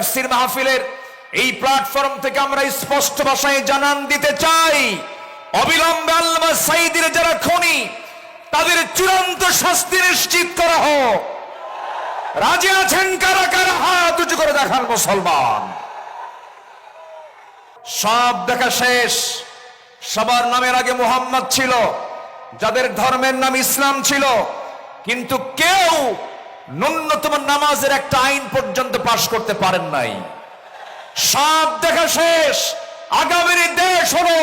তাফসীর মাহফিলের এই প্ল্যাটফর্ম থেকে আমরা স্পষ্ট ভাষায় জানান দিতে চাই, অবিলম্বে আল্লামা সাঈদীর যারা খুনি তাদের চূড়ান্ত শাস্তি নিশ্চিত করা হোক। রাজি আছেন কারা কারা? হাত উঁচু করে দেখান মুসলমান। সব দেখা শেষ। সবার নামের আগে মুহাম্মদ ছিল, যাদের ধর্মের নাম ইসলাম ছিল, কিন্তু কেউ ন্যূনতম নামাজের একটা আইন পর্যন্ত পাশ করতে পারেন নাই। সব দেখা শেষ। আগামীর দেশ হলো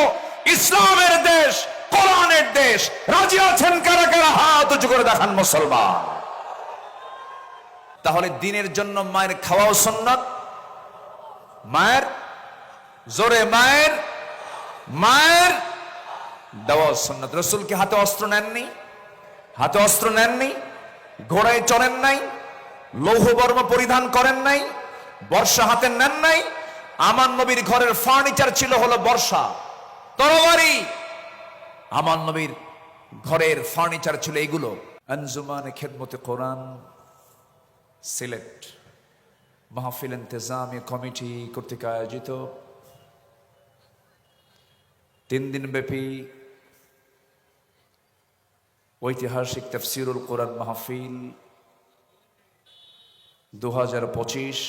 ইসলামের দেশ, কোরআনের দেশ। রাজি আছেন কারা কারা? হাত উঁচু করে দেখান মুসলমান। তাহলে দিনের জন্য মায়ের খাওয়াও সুন্নাত। মায়ের জোরে মায়ের মায়ের দেওয়াও সুন্নাত। রাসূল কি হাতে অস্ত্র নেননি? হাতে অস্ত্র নেননি? ঘোড়ায় চড়েন নাই? লৌহ বর্ম পরিধান করেন নাই? বর্ষা হাতে নেন নাই? আমার নবীর ঘরের ফার্নিচার ছিল হলো বর্ষা, তরবারি। আমার নবীর ঘরের ফার্নিচার ছিল এগুলো। আঞ্জুমানে খেদমতে কোরআন সিলেট মাহফিল ইন্তেজামি কমিটি কর্তৃক আয়োজিত 3 দিন ব্যাপী ঐতিহাসিক তাফসীরুল কোরআন মাহফিল 2025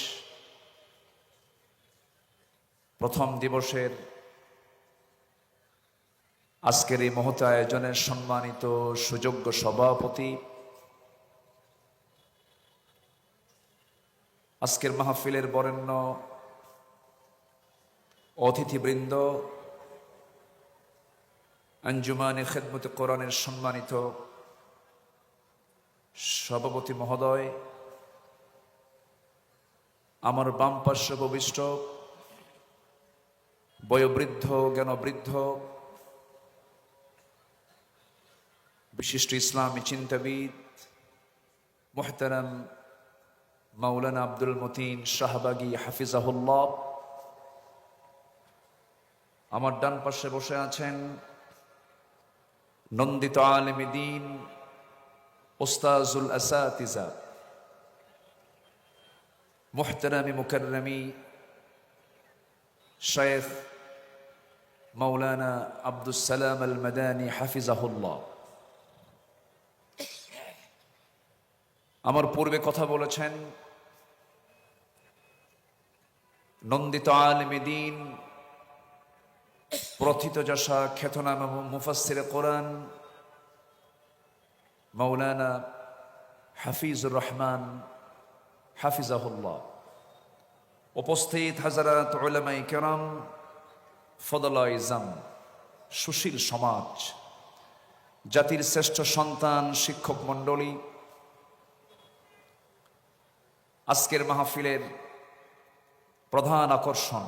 প্রথম দিবসের আজকের এই মহৎ আয়োজনের সম্মানিত সুযোগ্য সভাপতি, আজকের মাহফিলের বরেণ্য অতিথিবৃন্দ, আঞ্জুমানে খেদমতে কোরআনের সম্মানিত সভাপতি মহোদয়, আমার বাম পার্শ্বে উপবিষ্ট বয়োবৃদ্ধ জ্ঞানবৃদ্ধ বিশিষ্ট ইসলামী চিন্তাবিদ মুহতারাম মাওলানা আব্দুল মতিন শাহবাগী হাফিজাহুল্লাহ, আমার ডান পাশে বসে আছেন নন্দিত আলেমে দ্বীন উস্তাজুল আসাতিজা মুহতারামি মুকাররমি শাইখ মাওলানা আব্দুস সালাম আল মাদানী হাফিজাহুল্লাহ। আমার পূর্বে কথা বলেছেন নন্দিত আলেমে দ্বীন প্রথিতযশা খ্যাতনামা মুফাসসিরে কোরআন মাওলানা হাফিজুর রহমান হাফিজাহুল্লাহ। উপস্থিত হাজারাত উলামায়ে কেরাম, ফদলায়ে ইজাম, সুশীল সমাজ, জাতির শ্রেষ্ঠ সন্তান, শিক্ষক মণ্ডলী, আজকের মাহফিলের প্রধান আকর্ষণ,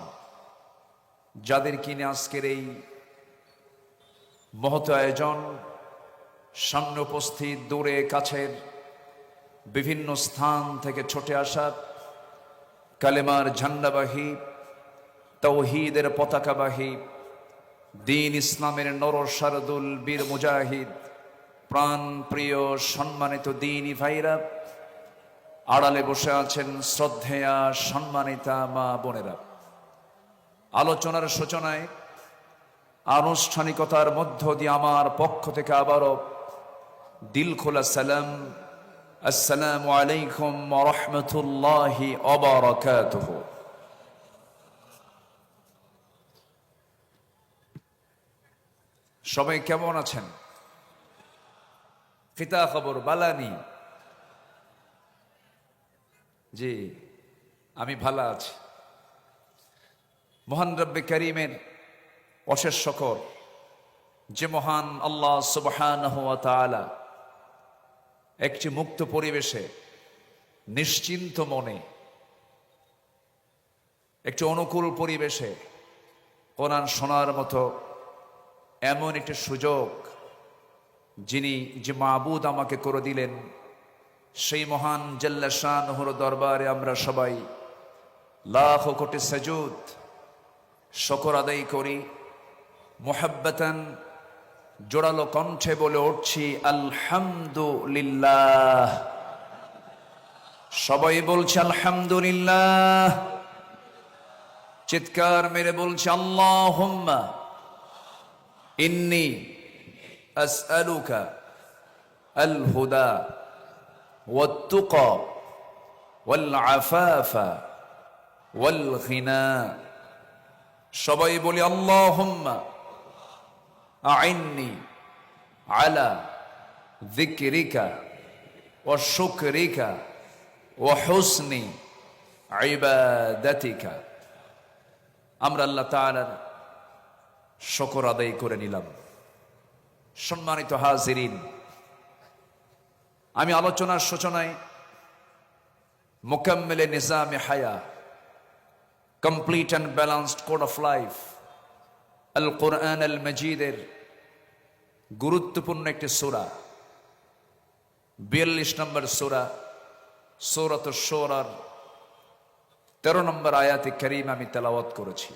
যাদের কিনে আজকের এই মহৎ আয়োজন, সামনে উপস্থিত দূরে কাছের বিভিন্ন স্থান থেকে ছুটে আসা কালেমার ঝান্ডাবাহী, তাওহীদের পতাকাবাহী, দ্বীন ইসলামের নর শারদুল বীর মুজাহিদ, প্রাণ প্রিয় সম্মানিত দ্বীনি ভাইরা, আড়ালে বসে আছেন শ্রদ্ধেয়া সম্মানিতা মা বোনেরা। আলোচনার সূচনায় আনুষ্ঠানিকতার মধ্য দিয়ে আমার পক্ষ থেকে আবারও দিল খোলা সালাম, আসসালামু আলাইকুম ওয়া রাহমাতুল্লাহি ওয়া বারাকাতুহু। সবাই কেমন আছেন? ফিতা খবর বালানি? জি, আমি ভালো আছি। মহান রব্বে করিমের অশেষ শকর, যে মহান আল্লাহ সুবহানাহু ওয়া তাআলা একটি মুক্ত পরিবেশে নিশ্চিন্ত মনে একটি অনুকূল পরিবেশে কোরআন শোনার মতো এমন একটি সুযোগ যিনি যে মাবুদ আমাকে করে দিলেন, সেই মহান জাল্লা শানুহুর দরবারে আমরা সবাই লাখ কোটি সাজুদ শকর আদায় করি। মুহাব্বাতান জোরালো কণ্ঠে বলে উঠছি আলহামদুলিল্লাহ। সবাই বলছে আলহামদুলিল্লাহ। চিৎকার মেরে বলছে আল্লাহুম্মা ইন্নী আসআলুকা আল হুদা ওয়াত তুকা ওয়াল আফাফা ওয়াল গিনা। সবাই বলি আল্লাহুম্মা আইন্নি আলা যিকরিকা ওয়া শুকরিকা ওয়া হুসনি ইবাদাতিকা। আমরা আল্লাহ তাআলার শুকর আদায় করে নিলাম। সম্মানিত হাজিরিন, আমি আলোচনার সূচনায় মুকাম্মিলে নিজামে হায়া, complete and balanced code of life, Al Quran আল মজিদের গুরুত্বপূর্ণ একটি সূরা, 42 নম্বর সূরা সূরাতুশ শুরার 13 নম্বর আয়াতে কারীম আমি তেলাওয়াত করেছি।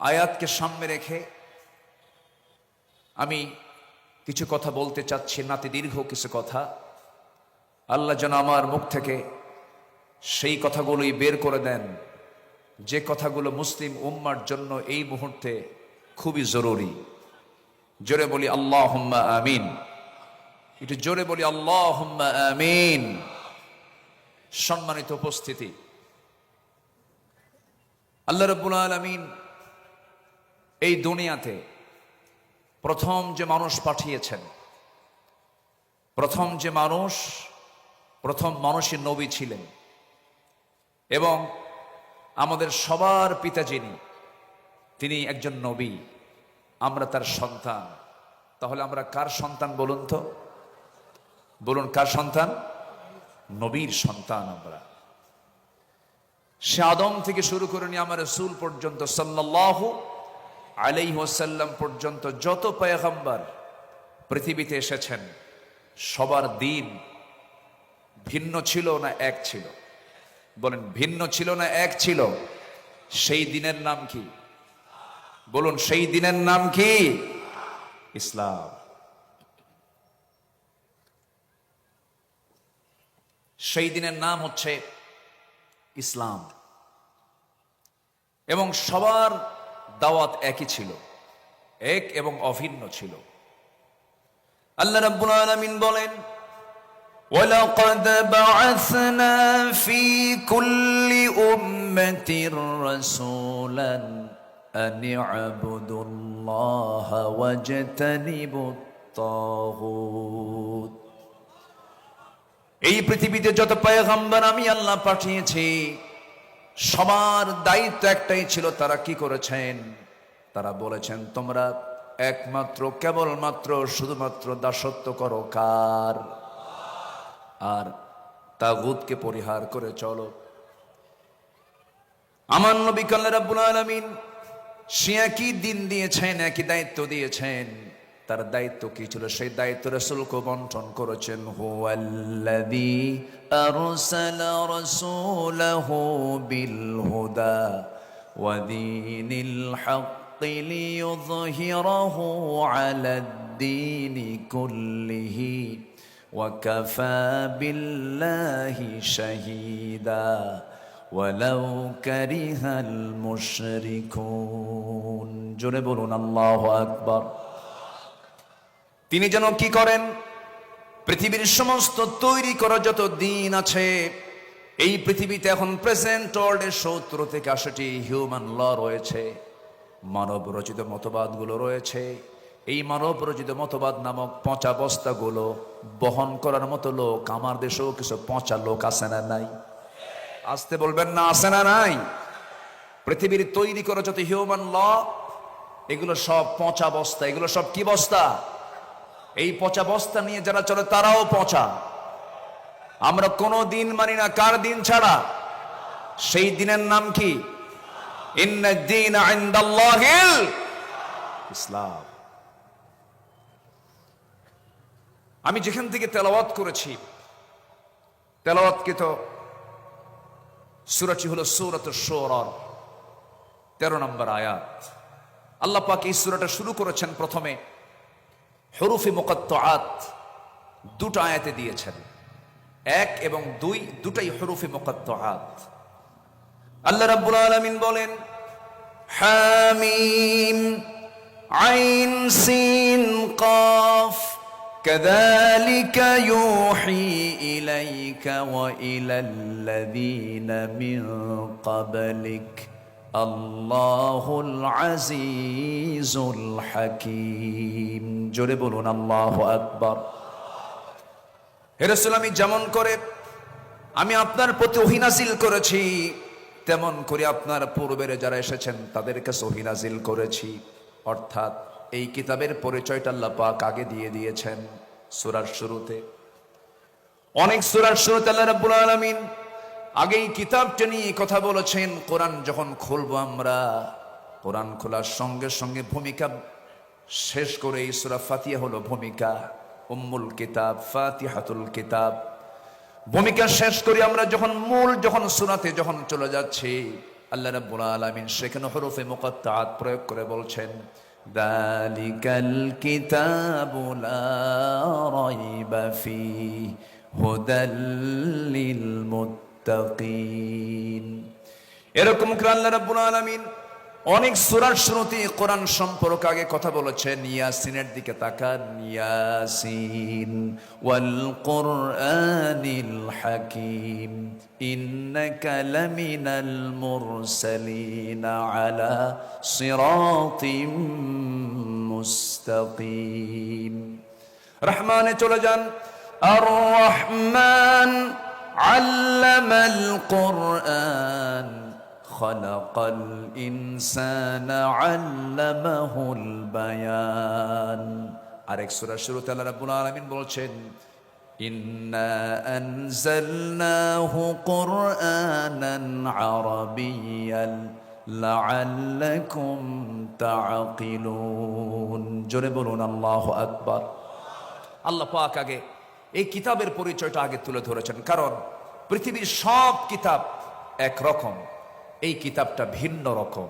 আয়াতকে সামনে রেখে আমি কিছু কথা বলতে চাচ্ছি, নাতি দীর্ঘ কিছু কথা। আল্লাহ যেন আমার মুখ থেকে সেই কথাগুলোই বের করে দেন যে কথাগুলো মুসলিম উম্মার জন্য এই মুহূর্তে খুবই জরুরি। জোরে বলি আল্লাহুম্মা আমিন। একটু জোরে বলি আল্লাহুম্মা আমিন। সম্মানিত উপস্থিতি, আল্লাহ রাব্বুল আলামিন এই দুনিয়াতে প্রথম যে মানুষ পাঠিয়েছেন, প্রথম মানুষই নবী ছিলেন, এবং আমাদের সবার পিতা যিনি, তিনি একজন নবী, আমরা তার সন্তান। তাহলে আমরা কার সন্তান বলুন তো? বলুন কার সন্তান? নবীর সন্তান আমরা। সে আদম থেকে শুরু করে নিয়ে আমার রাসূল পর্যন্ত সাল্লাল্লাহু আলাইহি ওয়াসাল্লাম পর্যন্ত যত পয়গম্বর পৃথিবীতে এসেছেন, সবার দিন ভিন্ন ছিল না এক ছিল? বলেন, ভিন্ন ছিল না এক ছিল? সেই দিনের নাম কি? বলুন, সেই দিনের নাম কি? ইসলাম। সেই দিনের নাম হচ্ছে ইসলাম, এবং সবার দাওয়াত একই ছিল, এক এবং অভিন্ন ছিল। আল্লাহ রাব্বুল আলামিন বলেন, وَلَقَدْ بَعَثْنَا فِي كُلِّ أُمَّةٍ رَسُولًا أَنِ اعْبُدُوا اللَّهَ وَاجْتَنِبُوا الطَّاغُوتَ। এই পৃথিবীতে যত পয়গম্বর আমি আল্লাহ পাঠিয়েছি, সবার দায়িত্ব একটাই ছিল। তারা কি করেছেন? তারা বলেছেন, তোমরা একমাত্র কেবলমাত্র শুধুমাত্র দাসত্ব করো কার? আর তাগুতকে পরিহার করে চলো। আমার নবী আল্লাহ রাব্বুল আলামিন সে একই দিন দিয়েছেন, একই দায়িত্ব দিয়েছেন। তার দায়িত্ব কি ছিল? সেই দায়িত্ব রাসূলকে বন্টন করেছেন। হুয়াল্লাযী আরসালা রাসূলাহু বিল হুদা ওয়া দীনিল হাক্কি লিইয়ুযহিরাহু আলাদ-দীনি কুল্লিহি ওয়া কাফা বিল্লাহি শাহীদা ওয়ালাউ কারিহাল মুশরিকুন। জোরে বলুন আল্লাহু আকবার। তিনি যেন কি করেন? পৃথিবীর সমস্ত তৈরি করা যত দিন আছে, এই পৃথিবীতে এখন প্রেজেন্ট ওয়ার্ল্ডের 70 থেকে 80টি হিউম্যান ল রয়েছে, মানব রচিত মতবাদগুলো রয়েছে। এই মানব রচিত মতবাদ নামক পচা বস্তাগুলো বহন করার মতো লোক আমার দেশেও কিছু পচা লোক আছে না নাই? আসতে বলবেন না, আছে না নাই? পৃথিবীর তৈরি করা যত হিউম্যান ল, এগুলো সব পচা বস্তা। এগুলো সব কি বস্তা? এই পচা বস্তা নিয়ে যারা চলে তারাও পচা। আমরা কোনো দিন মানি না, কার দিন ছাড়া? সেই দিনের নাম কি? ইন্নাদ-দীনা ইনদাল্লাহিল ইসলাম। আমি যেখান থেকে তেলাওয়াত করেছি, তেলাওয়াতকৃত সূরাটি হলো সূরাতুশ শুরা 13 নম্বর আয়াত। আল্লাহ পাক এই সূরাটা শুরু করেছেন প্রথমে হুরুফে মুকাত্তাআত, দুটো আয়াতে দিয়েছেন, 1 এবং 2 দুটাই হুরুফে মুকাত্তাআত। আল্লাহ রাব্বুল আলামিন বলেন হামিম আইন সিন কাফ কাযালিকা ইউহি ইলাইকা ওয়া ইলাল্লাযীনা মিন ক্বাবলিক আল্লাহুল আজিজুল হাকীম। জোরে বলুন আল্লাহু আকবার। হে রাসূল, আমি যেমন করে আমি আপনার প্রতি ওহী নাযিল করেছি, তেমন করে আপনার পূর্বের যারা এসেছেন তাদের কাছে ওহী নাযিল করেছি। অর্থাৎ এই কিতাবের পরিচয়টা আল্লাহ পাক আগে দিয়ে দিয়েছেন সূরার শুরুতে। অনেক সূরার শুরুতে আল্লাহ রাব্বুল আলামিন আগেই কিতাবটা নিয়ে কথা বলেছেন। কোরআন যখন খুলবো আমরা, কোরআন খোলার সঙ্গে সঙ্গে ভূমিকা শেষ করে এই সূরা ফাতিহা হলো ভূমিকা, উম্মুল কিতাব, ফাতিহাতুল কিতাব। ভূমিকা শেষ করি আমরা যখন সূরাতে যখন চলে যাচ্ছি, আল্লাহ রাব্বুল আলামিন সেখানে হরফে মুকাত্তাআত প্রয়োগ করে বলছেন যালিকাল কিতাবু লা রাইবা ফীহি হুদাল লিল মুত্তাকিন। এরকম করে আল্লাহ রাব্বুল আলামিন অনেক সূরার শুরুতে কোরআন সম্পর্কে আগে কথা বলেছেন। ইয়াসিনের দিকে তাকান, ইয়াসিন ওয়াল কুরআনিল হাকীম ইন্নাকা লামিনাল মুরসালিন আলা সিরাতিম মুস্তাকিম। রহমানে চলে যান, আর রহমান আল্লামাল কুরআন খালাকাল ইনসানা আল্লামাহুল বায়ান। আরেক সূরার শুরুতে আল্লাহ রাব্বুল আলামিন বলছেন ইন্না আনজালনাহু কুরআনান আরাবিয়্যান লাআল্লাকুম তাআকিলুন। জোরে বলুন আল্লাহু আকবার। আল্লাহ পাক আগে এই কিতাবের পরিচয়টা আগে তুলে ধরেছেন, কারণ পৃথিবীর সব কিতাব একরকম, এই কিতাবটা ভিন্ন রকম,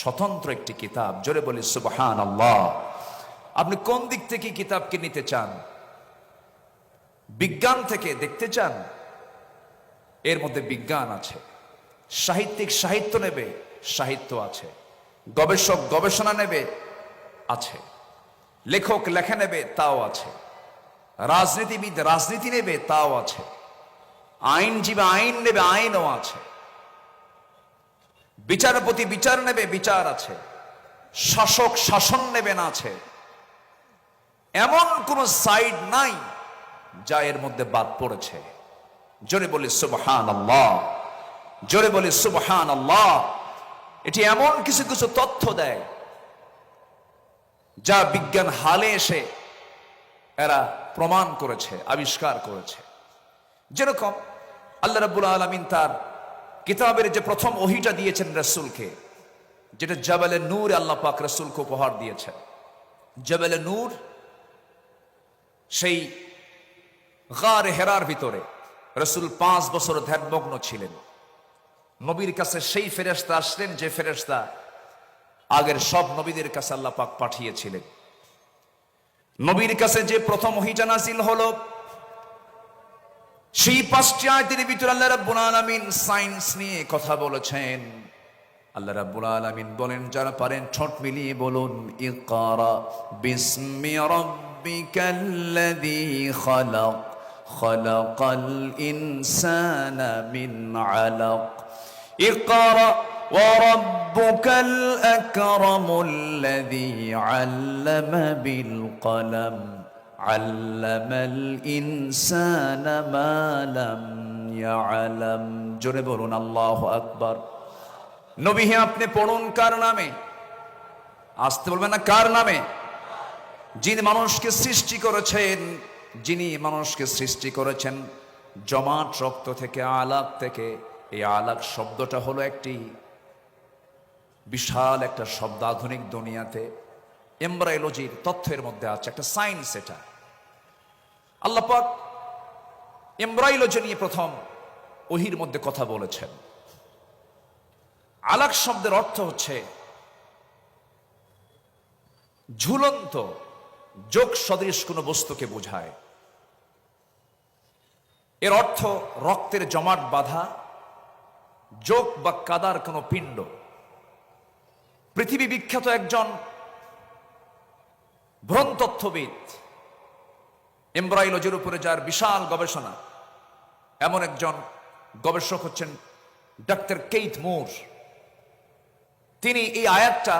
স্বতন্ত্র একটি কিতাব। জোরে বলি সুবহানাল্লাহ। আপনি কোন দিক থেকে কিতাবকে নিতে চান? বিজ্ঞান থেকে দেখতে চান? এর মধ্যে বিজ্ঞান আছে। সাহিত্যিক সাহিত্য নেবে, সাহিত্য আছে। গবেষক গবেষণা নেবে, আছে। লেখক লেখা নেবে, তাও আছে। রাজনীতিবিদ রাজনীতি নেবে, তাও আছে। আইনজীবী আইন নেবে, আইনও আছে। বিচারপতি বিচার নেবে, বিচার আছে। শাসক শাসন নেবেন, আছে। এমন কোন সাইড নাই যা এর মধ্যে বাদ পড়েছে। জোরে বলি সুবহানাল্লাহ, জোরে বলি সুবহানাল্লাহ। এটি এমন কিছু কিছু তথ্য দেয় যা বিজ্ঞান হালে এসে এরা প্রমাণ করেছে, আবিষ্কার করেছে। যেরকম আল্লাহ রাব্বুল আলামিন তার কিতাবের যে প্রথম ওহীটা দিয়েছেন রাসূলকে, যেটা জাবালে নূর আল্লাহ পাক রাসূলকে উপহার দিয়েছেন। জাবালে নূর সেই গারে হেরার ভিতরে রাসূল 5 বছর ধ্যানমগ্ন ছিলেন। নবীর কাছে সেই ফেরেশতা আসলেন যে ফেরেশতা আগের সব নবীদের কাছে আল্লাহ পাক পাঠিয়েছিলেন। নবীর কাছে যে প্রথম ওহীটা নাযিল হলো, সেই 5টি আয়াতের ভিতরে আল্লাহ রাব্বুল আলামিন সায়েন্স নিয়ে কথা বলেছেন। আল্লাহ রাব্বুল আলামিন বলেন, যারা পারেন ঠোঁট মিলিয়ে বলুন ইকরা বিসমি রাব্বিকাল্লাযী খালাক খালাকাল ইনসানা মিন আলাক ইকরা ওয়া রাব্বুকাল আকরামুল্লাযী আল্লামা বিল কলম আল্লামাল ইনসানা মা লাম ইয়ালাম। জোরে বলুন আল্লাহু আকবার। নবী হে, আপনি পড়ুন কার নামে? আসতে বলবেন না, কার নামে? যিনি মানুষকে সৃষ্টি করেছেন, যিনি মানুষকে সৃষ্টি করেছেন জমাট রক্ত থেকে, আলাক থেকে। এই আলাক শব্দটা হলো একটি বিশাল একটা শব্দ। আধুনিক দুনিয়াতে এমব্রায়োলজির তথ্যের মধ্যে আছে, একটা সায়েন্স। এটা আল্লাহ পাক এমব্রায়োলজি নিয়ে প্রথম ওহীর মধ্যে কথা বলেছেন। আলাক শব্দের অর্থ হচ্ছে ঝুলন্ত, যোগ সদৃশ কোনো বস্তুকে বোঝায়। এর অর্থ রক্তের জমাট বাঁধা যোগ বা কাদার কোনো পিণ্ড। পৃথিবী বিখ্যাত একজন ভ্রূণতত্ত্ববিদ, এমব্রায়োলজির উপরে যার বিশাল গবেষণা, এমন একজন গবেষক হচ্ছেন ডক্টর কেইথ মুর। তিনি এই আয়াতটা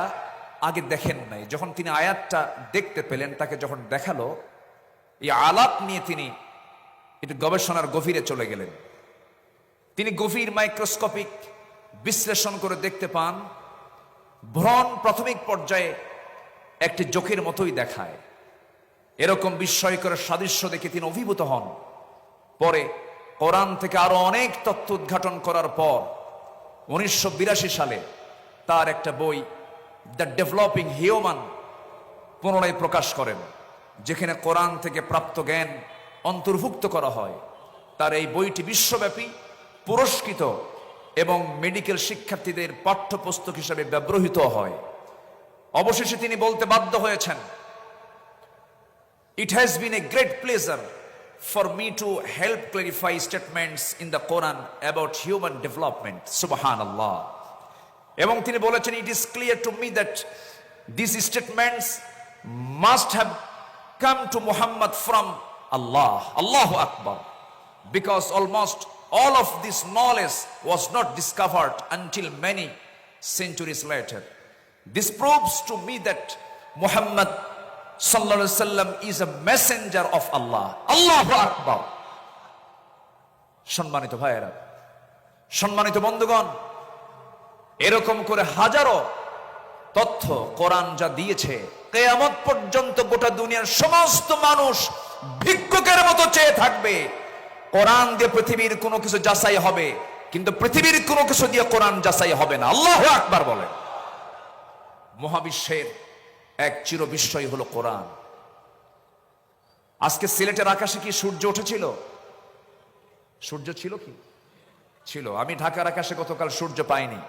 আগে দেখেন নাই। যখন তিনি আয়াতটা দেখতে পেলেন, তাকে যখন দেখালো, এই আলাপ নিয়ে তিনি একটু গবেষণার গভীরে চলে গেলেন। তিনি গভীর মাইক্রোস্কোপিক বিশ্লেষণ করে দেখতে পান ভ্রূণ প্রাথমিক পর্যায়ে একটি চোখের মতোই দেখায়। এরকম বিস্ময়কর সাদৃশ্য দেখে তিনি অভিভূত হন। পরে কোরআন থেকে আরো অনেক তথ্য উদ্ঘাটন করার পর 1982 সালে তার একটা বই দ্য ডেভেলপিং হিউম্যান পুনরায় প্রকাশ করেন, যেখানে কোরআন থেকে প্রাপ্ত জ্ঞান অন্তর্ভুক্ত করা হয়। তার এই বইটি বিশ্বব্যাপী পুরস্কৃত এবং মেডিকেল শিক্ষার্থীদের পাঠ্যপুস্তক হিসেবে ব্যবহৃত হয়। অবশেষে তিনি বলতে বাধ্য হয়েছেন, It has been a great pleasure for me to help clarify statements in the Quran about human development. Subhanallah. এবং তিনি বলেছেন, It is clear to me that these statements must have come to Muhammad from Allah. Allahu Akbar. Because almost all of this knowledge was not discovered until many centuries later. This proves to me that Muhammad sallallahu alaihi wasallam is a messenger of Allah. Allahu Akbar. সম্মানিত ভাইয়েরা, সম্মানিত বন্ধুগণ, এরকম করে হাজারো তথ্য কোরআন যা দিয়েছে, কিয়ামত পর্যন্ত গোটা দুনিয়ার সমস্ত মানুষ ভিক্ষুকের মতো চেয়ে থাকবে। কোরআন দিয়ে পৃথিবীর কোনো কিছু যাচাই হবে, কিন্তু পৃথিবীর কোনো কিছু দিয়ে কোরআন যাচাই হবে না। আল্লাহু আকবার বলেন। মহাবিশ্বের এক চির বিস্ময় হলো কোরআন। আজকে সিলেটের আকাশে কি সূর্য উঠেছিল? সূর্য ছিল কি? ছিল। আমি ঢাকার আকাশে গতকাল সূর্য পাইনি।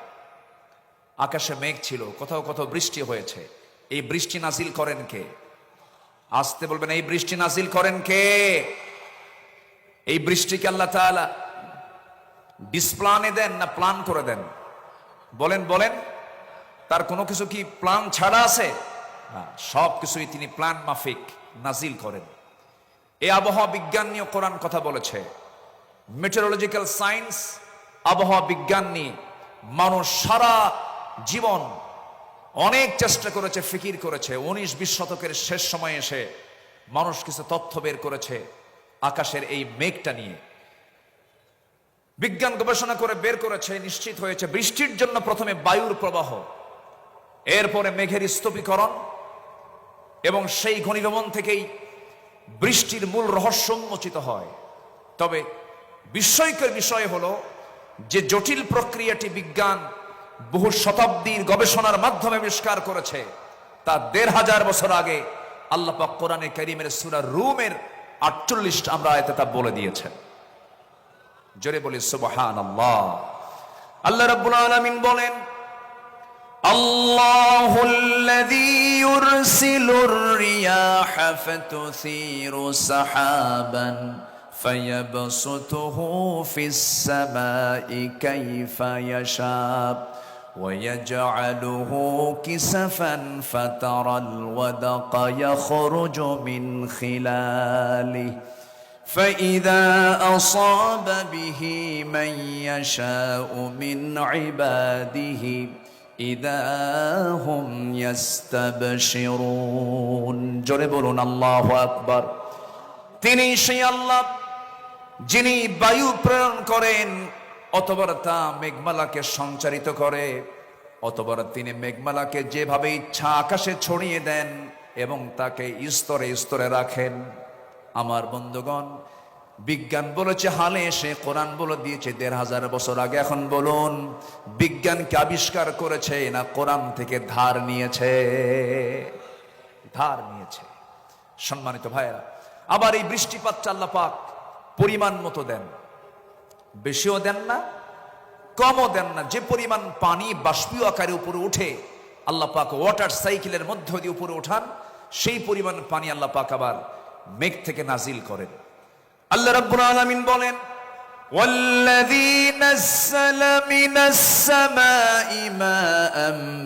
আকাশে মেঘ ছিল, কোথাও কোথাও বৃষ্টি হয়েছে। এই বৃষ্টি নাজিল করেন কে? আসতে বলবেন, এই বৃষ্টি নাজিল করেন কে? এই বৃষ্টিকে আল্লাহ তাআলা ডিসপ্লানে দেন না প্ল্যান করে দেন? বলেন বলেন, তার কোনো কিছু কি প্ল্যান ছাড়া আছে? সব কিছুই তিনি প্ল্যান মাফিক নাজিল করেন। এই আবহাওয়া বিজ্ঞান নিয়ে কোরআন কথা বলেছে। মেটেরোলজিক্যাল সায়েন্স, আবহাওয়া বিজ্ঞান নিয়ে মানুষ সারা জীবন অনেক চেষ্টা করেছে, ফিকির করেছে। 19-20 শতকের শেষ সময়ে এসে মানুষ কিছু তথ্য বের করেছে আকাশের এই মেঘটা নিয়ে। বিজ্ঞান গবেষণা করে বের করেছে, নিশ্চিত হয়েছে বৃষ্টির জন্য প্রথমে বায়ুর প্রবাহ, এরপরে মেঘের স্তূপীকরণ, এবং সেই ঘনীভবন থেকেই বৃষ্টির মূল রহস্য উন্মোচিত হয়। তবে বিস্ময়কর বিষয় হলো যে জটিল প্রক্রিয়াটি বিজ্ঞান বহু শতাব্দীর গবেষণার মাধ্যমে আবিষ্কার করেছে, তা 1500 বছর আগে আল্লাহ পাক কোরআনে কারীমের সূরা রুমের 48 আমরা আয়াতে তা বলে দিয়েছেন। জোরে বলি সুবহানাল্লাহ। আল্লাহ রাব্বুল আলামিন বলেন, আল্লাহুল্লাযী ইউরসিলুর রিয়াহা ফাতুসীরু সাহাবান ফায়াবসুতুহু ফিস সামাই কাইফা ইয়াশা ويجعله كسفا فترى الودق يخرج من خلاله فإذا أصاب به من يشاء من عباده إذا هم يستبشرون জোরে বলুন আল্লাহু আকবার। তিনি সেই আল্লাহ যিনি বায়ু প্রেরণ করেন, অতবার তা মেঘমালাকে সঞ্চারিত করে, অতবার তিনি মেঘমালাকে যেভাবে ইচ্ছা আকাশে ছড়িয়ে দেন এবং তাকে স্তরে স্তরে রাখেন। আমার বন্ধুগণ, বিজ্ঞান বলেছে হালে এসে, কোরআন বলে দিয়েছে 1500 বছর আগে। এখন বলুন, বিজ্ঞানকে আবিষ্কার করেছে না কোরআন থেকে ধার নিয়েছে? ধার নিয়েছে। সম্মানিত ভাইয়েরা, আবার এই বৃষ্টিপাতটা আল্লাহ পাক পরিমাণ মতো দেন, বেশিও দেন না, কমও দেন না। যে পরিমাণ পানি বাষ্পীয় আকারে উপরে উঠে আল্লাহ পাক ওয়াটার সাইকেলের মধ্য দিয়ে উপরে ওঠান, সেই পরিমাণ পানি আল্লাহ পাক আবার মেঘ থেকে নাজিল করেন। আল্লাহ রাব্বুল আলামিন বলেন, والذي نزل من السماء ماء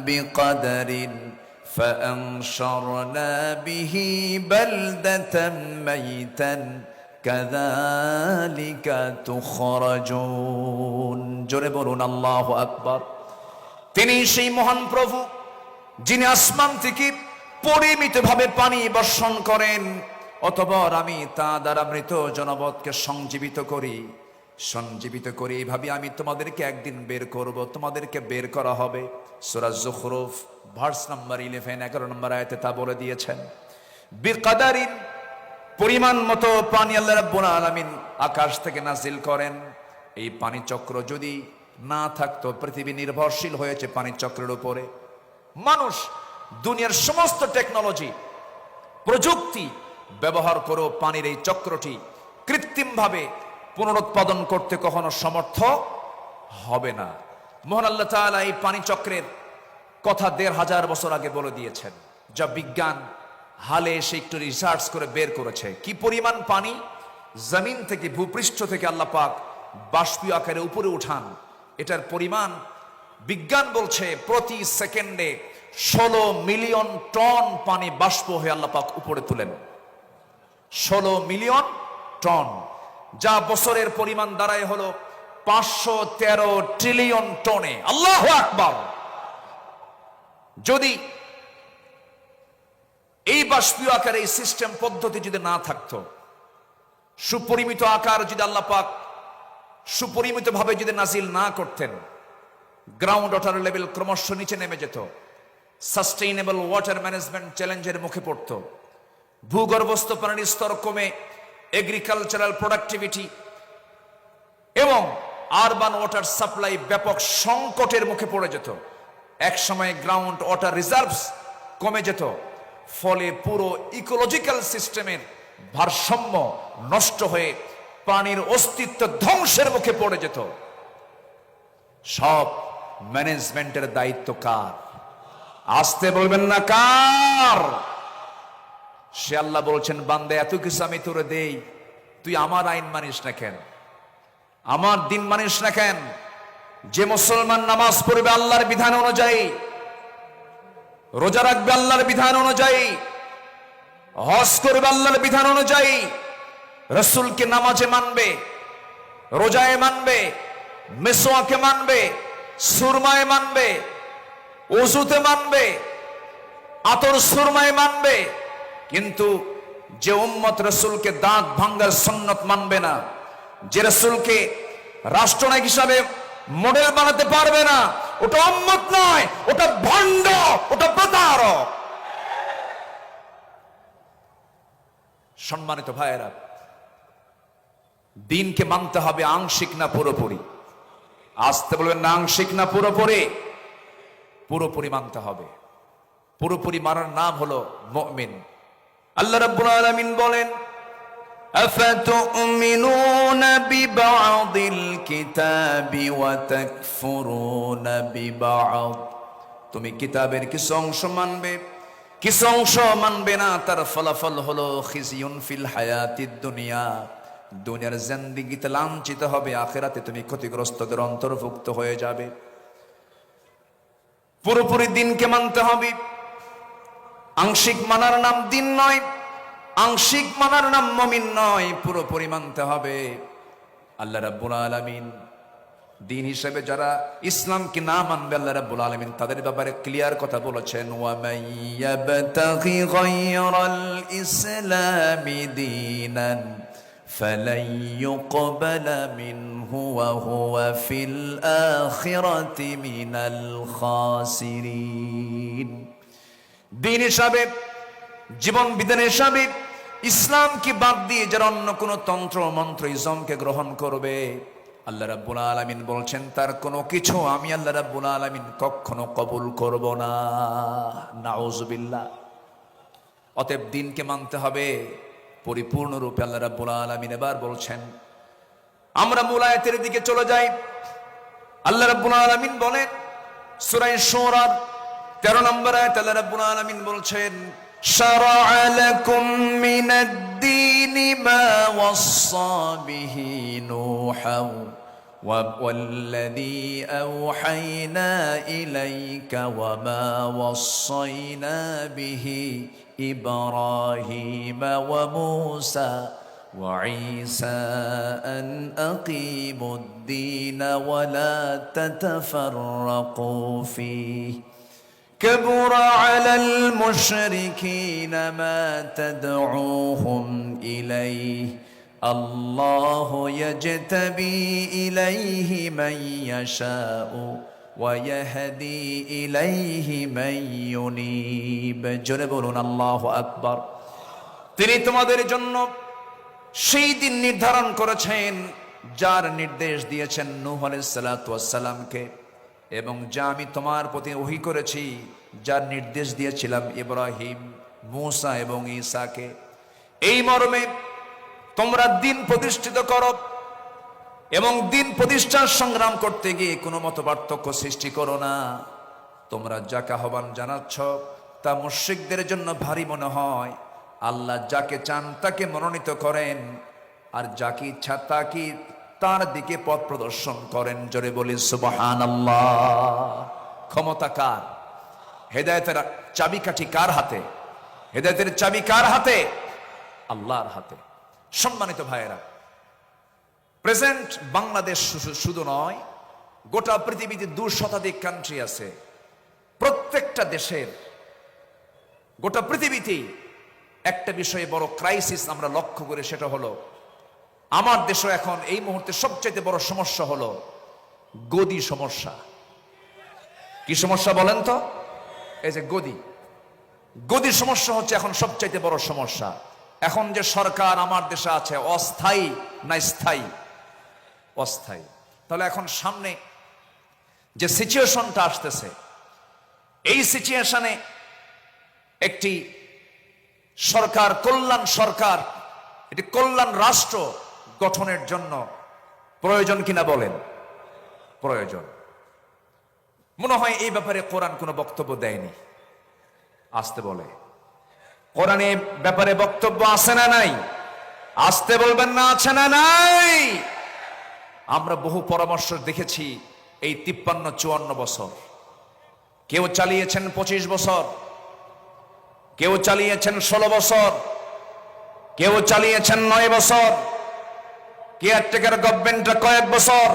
بقدر فأنشرنا به بلدة ميتا كذلك تخرجون জোরে বলুন আল্লাহু আকবার। তিনি সেই মহান প্রভু যিনি আসমান থেকে পরিমিতভাবে পানি বর্ষণ করেন, অতঃপর আমি তা দ্বারা মৃত জনপদকে সঞ্জীবিত করি। এইভাবে আমি তোমাদেরকে একদিন বের করব, তোমাদেরকে বের করা হবে। সূরা যুখরুফ ভার্স নাম্বার 11 11 নম্বর আয়াতে তা বলে দিয়েছেন। বিকদারিন পরিমাণ মতো পানি আল্লাহ রাব্বুল আলামিন আকাশ থেকে নাজিল করেন। এই পানি চক্র যদি না থাকতো, পৃথিবী নির্ভরশীল হয়েছে পানি চক্রের উপরে। মানুষ দুনিয়ার সমস্ত টেকনোলজি প্রযুক্তি ব্যবহার করে পানির এই চক্রটি কৃত্রিমভাবে পুনরুৎপাদন করতে কখনো সমর্থ হবে না। মহান আল্লাহ তাআলা এই পানি চক্রের কথা ১৫০০ বছর আগে বলে দিয়েছেন, যা বিজ্ঞান হালে এসে একটু রিসার্চ করে বের করেছে। কি পরিমাণ পানি জমিন থেকে, ভূপৃষ্ঠ থেকে আল্লাহ পাক বাষ্পীয় আকারে উপরে উঠান, এটার পরিমাণ বিজ্ঞান বলছে প্রতি সেকেন্ডে 16 মিলিয়ন টন পানি বাষ্প হয়ে আল্লাহ পাক উপরে তুলেন। 16 মিলিয়ন টন, যা বছরের পরিমাণ দাঁড়ায় হলো 513 ট্রিলিয়ন টনে। আল্লাহু আকবার। যদি এই বাষ্পীয় আকারে এই সিস্টেম পদ্ধতি যদি না থাকতো, সুপরিমিত আকার যদি আল্লাহ পাক সুপরিমিত ভাবে যদি নাজিল না করতেন, গ্রাউন্ড ওয়াটার লেভেল ক্রমশ নিচে নেমে যেত, সাস্টেইনেবল ওয়াটার ম্যানেজমেন্ট চ্যালেঞ্জের মুখে পড়ত, ভূগর্ভস্থ পানির স্তর কমে এগ্রিকালচারাল প্রোডাক্টিভিটি এবং আরবান ওয়াটার সাপ্লাই ব্যাপক সংকটের মুখে পড়ে যেত। এক সময় গ্রাউন্ড ওয়াটার রিজার্ভস কমে যেত, ফলে পুরো ইকোলজিক্যাল সিস্টেমের ভারসাম্য নষ্ট হয়ে প্রাণীর অস্তিত্ব ধ্বংসের মুখে পড়ে যেত। সব ম্যানেজমেন্টের দায়িত্ব কার? আসতে বলবেন না কার? সে আল্লাহ বলছেন, বান্দা এত কিছু আমি তোরে দেই, তুই আমার আইন মানিস না কেন? আমার দিন মানিস না কেন? যে মুসলমান নামাজ পড়বে আল্লাহর বিধান অনুযায়ী, রোজা রাখবে আল্লাহর বিধান অনুযায়ী, হজ করবে আল্লাহর বিধান অনুযায়ী, রাসূলকে নামাজে মানবে, রোজায় মানবে, মিসওয়াকে মানবে, সুরমায় মানবে, ওযুতে মানবে, আতর সুরমায় মানবে, কিন্তু যে উম্মত রাসূলকে দাঁত ভাঙ্গার সুন্নত মানবে না, যে রাসূলকে রাষ্ট্রনায়ক হিসাবে মডেল বানাতে পারবে না, ওটা উম্মত নয়, ওটা ভণ্ড, ওটা প্রতারক। সম্মানিত ভাইয়েরা, দিনকে মানতে হবে আংশিক না পুরোপুরি। আসতে বলবেন না আংশিক না পুরোপুরি? পুরোপুরি মানতে হবে। পুরোপুরি মানার নাম হলো মুমিন। আল্লাহ রাব্বুল আলামিন বলেন, আফাতুমিনুনা বিবা'দিল কিতাবি ওয়া তাকফুরুনা বিবা'দ। তুমি কিতাবের কিছু অংশ মানবে, কিছু অংশ মানবে না। তার ফলাফল হলো খিজিয়ুন ফিল হায়াতিদ দুনিয়া, দুনিয়ার জিন্দেগিতে লাঞ্ছিত হবে, আখিরাতে তুমি ক্ষতিগ্রস্তদের অন্তর্ভুক্ত হয়ে যাবে। পুরোপুরি দিনকে মানতে হবে। আংশিক মানার নাম দিন নয়, আংশিক মানার নাম মুমিন নয়, পুরোপুরি মানতে হবে। আল্লাহ রাব্বুল আলামিন দিন হিসেবে যারা ইসলামকে না মানবে, আল্লাহ রাব্বুল আলামিন তাদের ব্যাপারে ক্লিয়ার কথা বলেছেন, ওয়া মাইয়াবতাগি গায়রাল ইসলামি দীনান ফালাই ইউকবালা মিনহু ওয়া হুয়া ফিল আখিরাতি মিনাল খাসিরিন। দিন হিসাবে, জীবন বিধান হিসাবে ইসলামকে বাদ দিয়ে যারা অন্য কোন তন্ত্র মন্ত্র ইজমকে গ্রহণ করবে, আল্লাহ রাব্বুল আলামিন বলছেন তার কোনো কিছু আমি আল্লাহ রাব্বুল আলামিন কখনো কবুল করব না। নাউজুবিল্লাহ। অতএব দিনকে মানতে হবে পরিপূর্ণরূপে। আল্লাহ রাব্বুল আলামিন এবার বলছেন, আমরা মূল আয়াতের দিকে চলে যাই। আল্লাহ রাব্বুল আলামিন বলেন সূরা শুরা 13 নম্বর আয়াত, আল্লাহ রাব্বুল আলামিন বলছেন, شرع لكم من الدين ما وصى به نوحا والذي أوحينا إليك وما وصينا به إبراهيم وموسى وعيسى أن أقيموا الدين ولا تتفرقوا فيه كبر على المشركين ما تدعوهم إليه الله يجتبي إليه من يشاء ويهدي إليه من ينيب জোরে বলুন আল্লাহু আকবার। তিনি তোমাদের জন্য সেই দিন নির্ধারণ করেছেন যার নির্দেশ দিয়েছেন নূহ আলাইহিস সালাতু ওয়াস সালামকে, এবং যা আমি তোমার প্রতি ওহী করেছি, যার নির্দেশ দিয়েছিলাম ইব্রাহিম, মূসা এবং ঈসাকে। এই মর্মে তোমরা দিন প্রতিষ্ঠিত করো এবং দিন প্রতিষ্ঠার সংগ্রাম করতে গিয়ে কোনো মত পার্থক্য সৃষ্টি করো না। তোমরা যাকে আহ্বান জানাচ্ছ তা মুশরিকদের জন্য ভারী মনে হয়। আল্লাহ যাকে চান তাকে মনোনীত করেন, আর যাকে ইচ্ছা তাকে তার দিকে পথ প্রদর্শন করেন। জোরে বলি সুবহানাল্লাহ। ক্ষমতা কার? হেদায়েতের চাবিকাঠি কার হাতে? হেদায়েতের চাবি কার হাতে? আল্লাহর হাতে। সম্মানিত ভাইয়েরা, প্রেজেন্ট বাংলাদেশ শুধু নয়, গোটা পৃথিবীতে 2 শতাধিক কান্ট্রি আছে। প্রত্যেকটা দেশের, গোটা পৃথিবীতেই একটা বিষয়ে বড় ক্রাইসিস আমরা লক্ষ্য করি, সেটা হলো আমার দেশে এখন এই মুহূর্তে সবচেয়ে বড় সমস্যা হলো গদি সমস্যা। কি সমস্যা বলেন তো? এই যে গদি সমস্যা হচ্ছে এখন সবচেয়ে বড় সমস্যা। এখন যে সরকার আমার দেশে আছে, অস্থায়ী না স্থায়ী? অস্থায়ী। তাহলে এখন সামনে যে সিচুয়েশনটা আসতেছে, এই সিচুয়েশনে একটি সরকার, কল্যাণ সরকার, এটি কল্যাণ রাষ্ট্র গঠনের জন্য প্রয়োজন কিনা বলেন? প্রয়োজন। মনে হয় এই ব্যাপারে কোরআন কোনো বক্তব্য দেয়নি। আসতে বলে, কোরআনে ব্যাপারে বক্তব্য আছে না নাই? আসতে বলবেন না, আছে না নাই? আমরা বহু পরামর্শ দেখেছি এই 53-54 বছর। কেউ চালিয়েছেন 25 বছর, কেউ চালিয়েছেন 16 বছর, কেউ চালিয়েছেন 9 বছর, কেয়ারটেকার গভর্নমেন্টটা কয়েক বছর।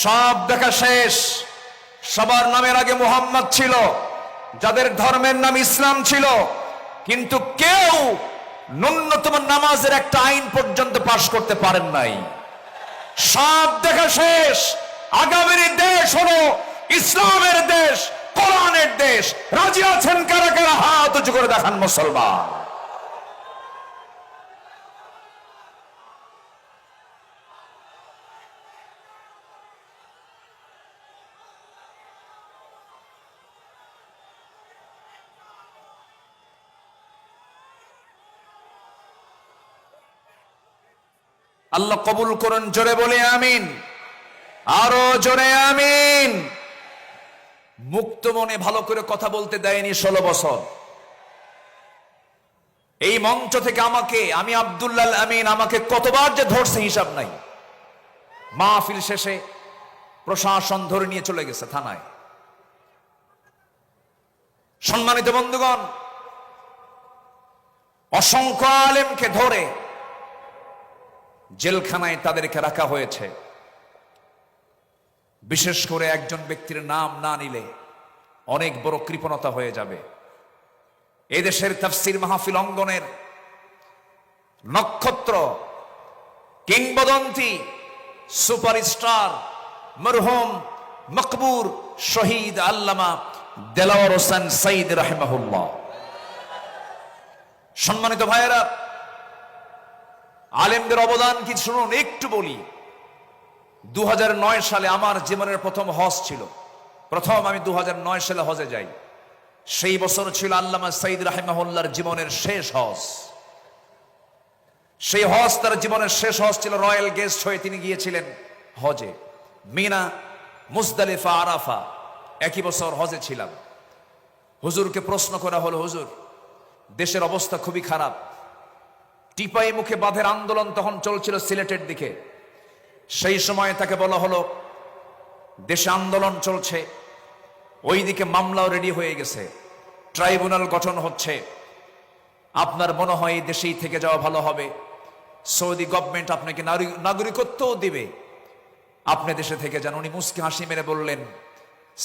সব দেখা শেষ। সবার নামের আগে মুহাম্মদ ছিল, যাদের ধর্মের নাম ইসলাম ছিল, কিন্তু কেউ ন্যূনতম নামাজের একটা আইন পর্যন্ত পাশ করতে পারেন নাই। সব দেখা শেষ। আগামীর দেশ হলো ইসলামের দেশ, কোরআনের দেশ। রাজি আছেন কারা কারা? হাত উঁচু করে দেখান মুসলমান। আল্লাহ কবুল করুন। জোরে বলে আমিন, আরো জোরে আমিন। মুক্ত মনে ভালো করে কথা বলতে দেয়নি 16 বছর। এই মঞ্চ থেকে আমি আব্দুল্লাহ আমিন, আমাকে কতবার যে ধরছে হিসাব নাই। মাহফিল শেষে প্রশাসন ধরে নিয়ে চলে গেছে থানায়। সম্মানিত বন্ধুগণ, অসংখ্য আলেমকে ধরে জেলখানায় তাদেরকে রাখা হয়েছে। বিশেষ করে একজন ব্যক্তির নাম না নিলে অনেক বড় কৃপণতা হয়ে যাবে। এদেশের তাফসীর মাহফিল অঙ্গনের নক্ষত্র, কিংবদন্তি, সুপারস্টার, মরহুম মকবুর শহীদ আল্লামা দেলাওয়ার হোসেন সঈদ রাহিমাহুল্লাহ। সম্মানিত ভাইয়েরা, আলেমদের অবদান কি শুনুন, একটু বলি। 2009 সালে আমার জীবনের প্রথম হজ ছিল। আমি 2009 সালে হজে যাই। সেই বছর ছিল আল্লামা সঈদ রাহিমাহুল্লাহর জীবনের শেষ হজ। সেই হজ তার জীবনের শেষ হজ ছিল। রয়্যাল গেস্ট হয়ে তিনি গিয়েছিলেন হজে। মিনা, মুজদালিফা, আরাফা একই বছর হজে ছিলাম। হুজুরকে প্রশ্ন করা হলো, হুজুর দেশের অবস্থা খুবই খারাপ। টিপাই মুখে বাঁধের আন্দোলন তখন চলছিল সিলেটের দিকে। সেই সময় তাকে বলা হলো দেশে আন্দোলন চলছে, ওইদিকে মামলাও রেডি হয়ে গেছে, ট্রাইব্যুনাল গঠন হচ্ছে, আপনার মনে হয় এই দেশেই থেকে যাওয়া ভালো হবে, সৌদি গভর্নমেন্ট আপনাকে নাগরিকত্বও দিবে, আপনি দেশে থেকে যান। উনি মুস্কি হাসি মেরে বললেন,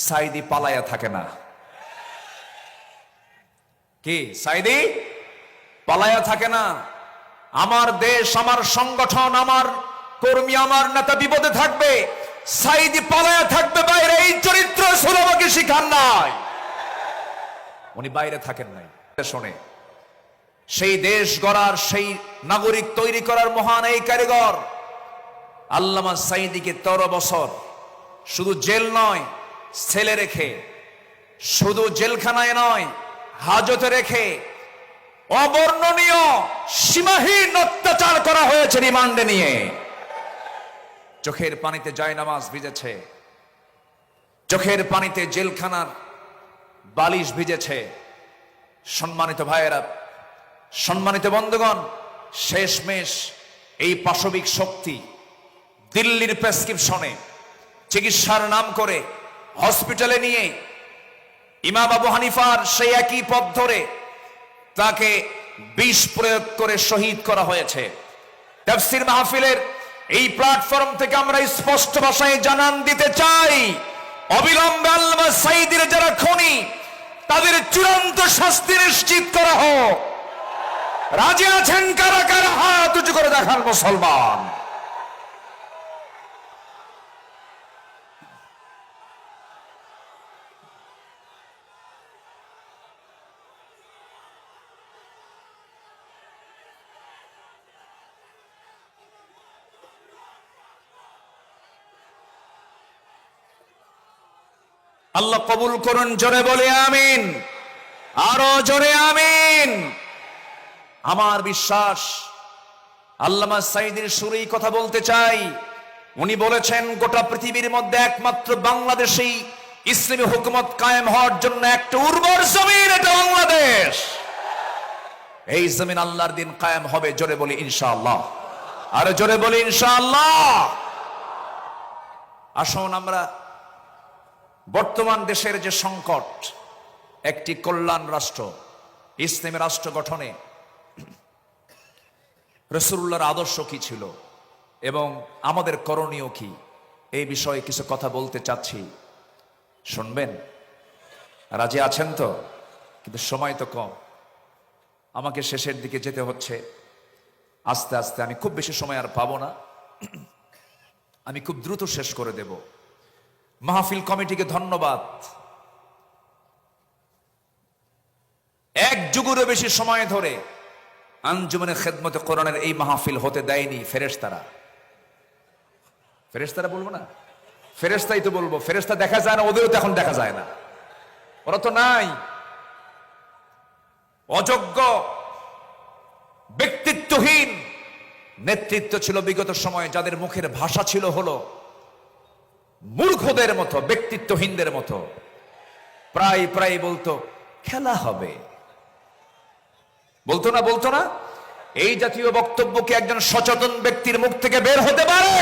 সাইদি পালায়া থাকে না। কি সাইদি পালায়া থাকে না? আমার দেশ, আমার সংগঠন, আমার কর্মী, আমার নেতা বিপদে থাকবে, সাইদি পালায়া থাকবে বাইরে। এই চরিত্র রাসূল আমাকে শিখান নাই। উনি বাইরে থাকেন নাই। শোনে, সেই দেশ গড়ার, সেই নাগরিক তৈরি করার মহান এই কারিগর আল্লামা সাইদিকে 13 বছর শুধু জেল নয়, ছেলে রেখে, শুধু জেলখানায় নয়, হাজতে রেখে অবর্ণনীয় সীমাহীন অত্যাচার করা হয়েছে রিমান্ডে নিয়ে। চোখের পানিতে জায়নামাজ ভিজেছে, চোখের পানিতে জেলখানার বালিশ ভিজেছে। সম্মানিত ভাইয়েরা, সম্মানিত বন্ধুগণ, শেষমেশ এই পাশবিক শক্তি দিল্লির প্রেসক্রিপশনে চিকিৎসার নাম করে হসপিটালে নিয়ে ইমাম আবু হানিফার সেই একই পথ ধরে তাকে বিষ প্রয়োগ করে শহীদ করা হয়েছে। তাফসীর মাহফিলের এই প্ল্যাটফর্ম থেকে আমরা স্পষ্ট ভাষায় জানান দিতে চাই, অবিলম্বে আল্লামা সাইদির যারা খুনি তাদের চূড়ান্ত শাস্তি নিশ্চিত করা হোক। রাজি আছেন কারা কারা? হাত উঁচু করে দেখান মুসলমান। আল্লাহ কবুল করুন, জোরে বলে আমিন, আরো জোরে আমিন। আমার বিশ্বাস আল্লামা সাইদির শুরুই কথা বলতে চাই। উনি বলেছেন গোটা পৃথিবীর মধ্যে একমাত্র বাংলাদেশেই ইসলামী হুকুমত কায়েম হওয়ার জন্য একটা উর্বর জমিন, এটা বাংলাদেশ। এই জমিন আল্লাহর দিন কায়েম হবে, জোরে বলি ইনশাআল্লাহ, আরো জোরে বলি ইনশাআল্লাহ। আসুন আমরা বর্তমান দেশের যে সংকট, একটি কল্যাণ রাষ্ট্র, ইসলামী রাষ্ট্র গঠনে রাসূলুল্লাহর আদর্শ কি ছিল এবং আমাদের করণীয় কি, এই বিষয়ে কিছু কথা বলতে চাচ্ছি। শুনবেন? রাজি আছেন তো? কিন্তু সময় তো কম, আমাকে শেষের দিকে যেতে হচ্ছে আস্তে আস্তে। আমি খুব বেশি সময় আর পাবো না, আমি খুব দ্রুত শেষ করে দেব। মাহফিল কমিটিকে ধন্যবাদ। এক যুগেরও বেশি সময় ধরে আঞ্জুমানে খেদমতে কোরআনের এই মাহফিল হতে দেয়নি ফেরেশতারা। ফেরেশতারা বলবো না, ফেরেশতাই তো বলবো। ফেরেশতা দেখা যায় না, ওদেরও তো এখন দেখা যায় না, ওরা তো নাই। অযোগ্য, ব্যক্তিত্বহীন নেতৃত্ব ছিল বিগত সময়ে, যাদের মুখের ভাষা ছিল হলো মূর্খদের মতো, ব্যক্তিত্বহীনদের মতো। প্রায় প্রায় বলতো খেলা হবে, বলতো না, বলতো না? এই জাতীয় বক্তব্যকে একজন সচেতন ব্যক্তির মুখ থেকে বের হতে পারে?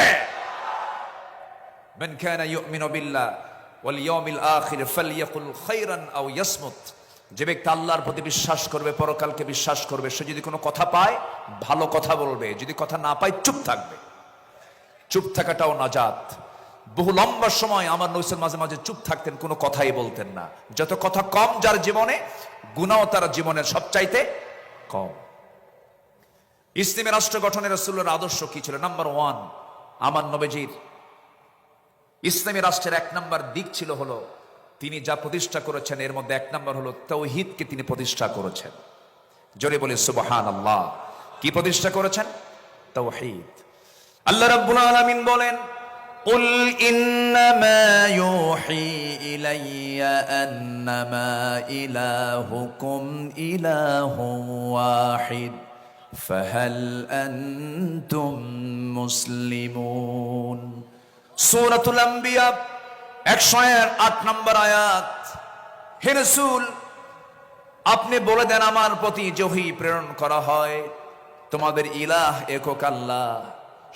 মান কানা ইউমিনু বিল্লাহ ওয়াল ইয়াউমিল আখির ফালইয়াকুল খায়রান আও ইয়াসমুত। যে ব্যক্তি আল্লাহর প্রতি বিশ্বাস করবে, পরকালকে বিশ্বাস করবে, সে যদি কোনো কথা পায় ভালো কথা বলবে, যদি কথা না পায় চুপ থাকবে। চুপ থাকাটাও নাজাত। বহু লম্বা সময় আমার নবী মাঝে মাঝে চুপ থাকতেন, কোনো কথাই বলতেন না। যত কথা কম যার জীবনে, গুনাহ তার জীবনের সবচাইতে কম। ইসলামী রাষ্ট্র গঠনের রাসূলের আদর্শ কি ছিল? নাম্বার 1, আমার নবীজির ইসলামী রাষ্ট্রের 1 নম্বর দিক ছিল হলো, তিনি যা প্রতিষ্ঠা করেছেন এর মধ্যে 1 নম্বর হলো তাওহীদকে তিনি প্রতিষ্ঠা করেছেন। জোরে বলি সুবহানাল্লাহ। কি প্রতিষ্ঠা করেছেন? তাওহীদ। আল্লাহ রাব্বুল আলামিন বলেন, কুল ইন্নামা ইউহি ইলাইয়া আন্নামা ইলাহুকুম ইলাহুন ওয়াহিদ ফাহাল আনতুম মুসলিমুন। সূরাতুল আম্বিয়া 108 নম্বর আয়াত। হে রাসূল, আপনি বলে দেন আমার প্রতি ওহী প্রেরণ করা হয়, তোমাদের ইলাহ একক আল্লাহ,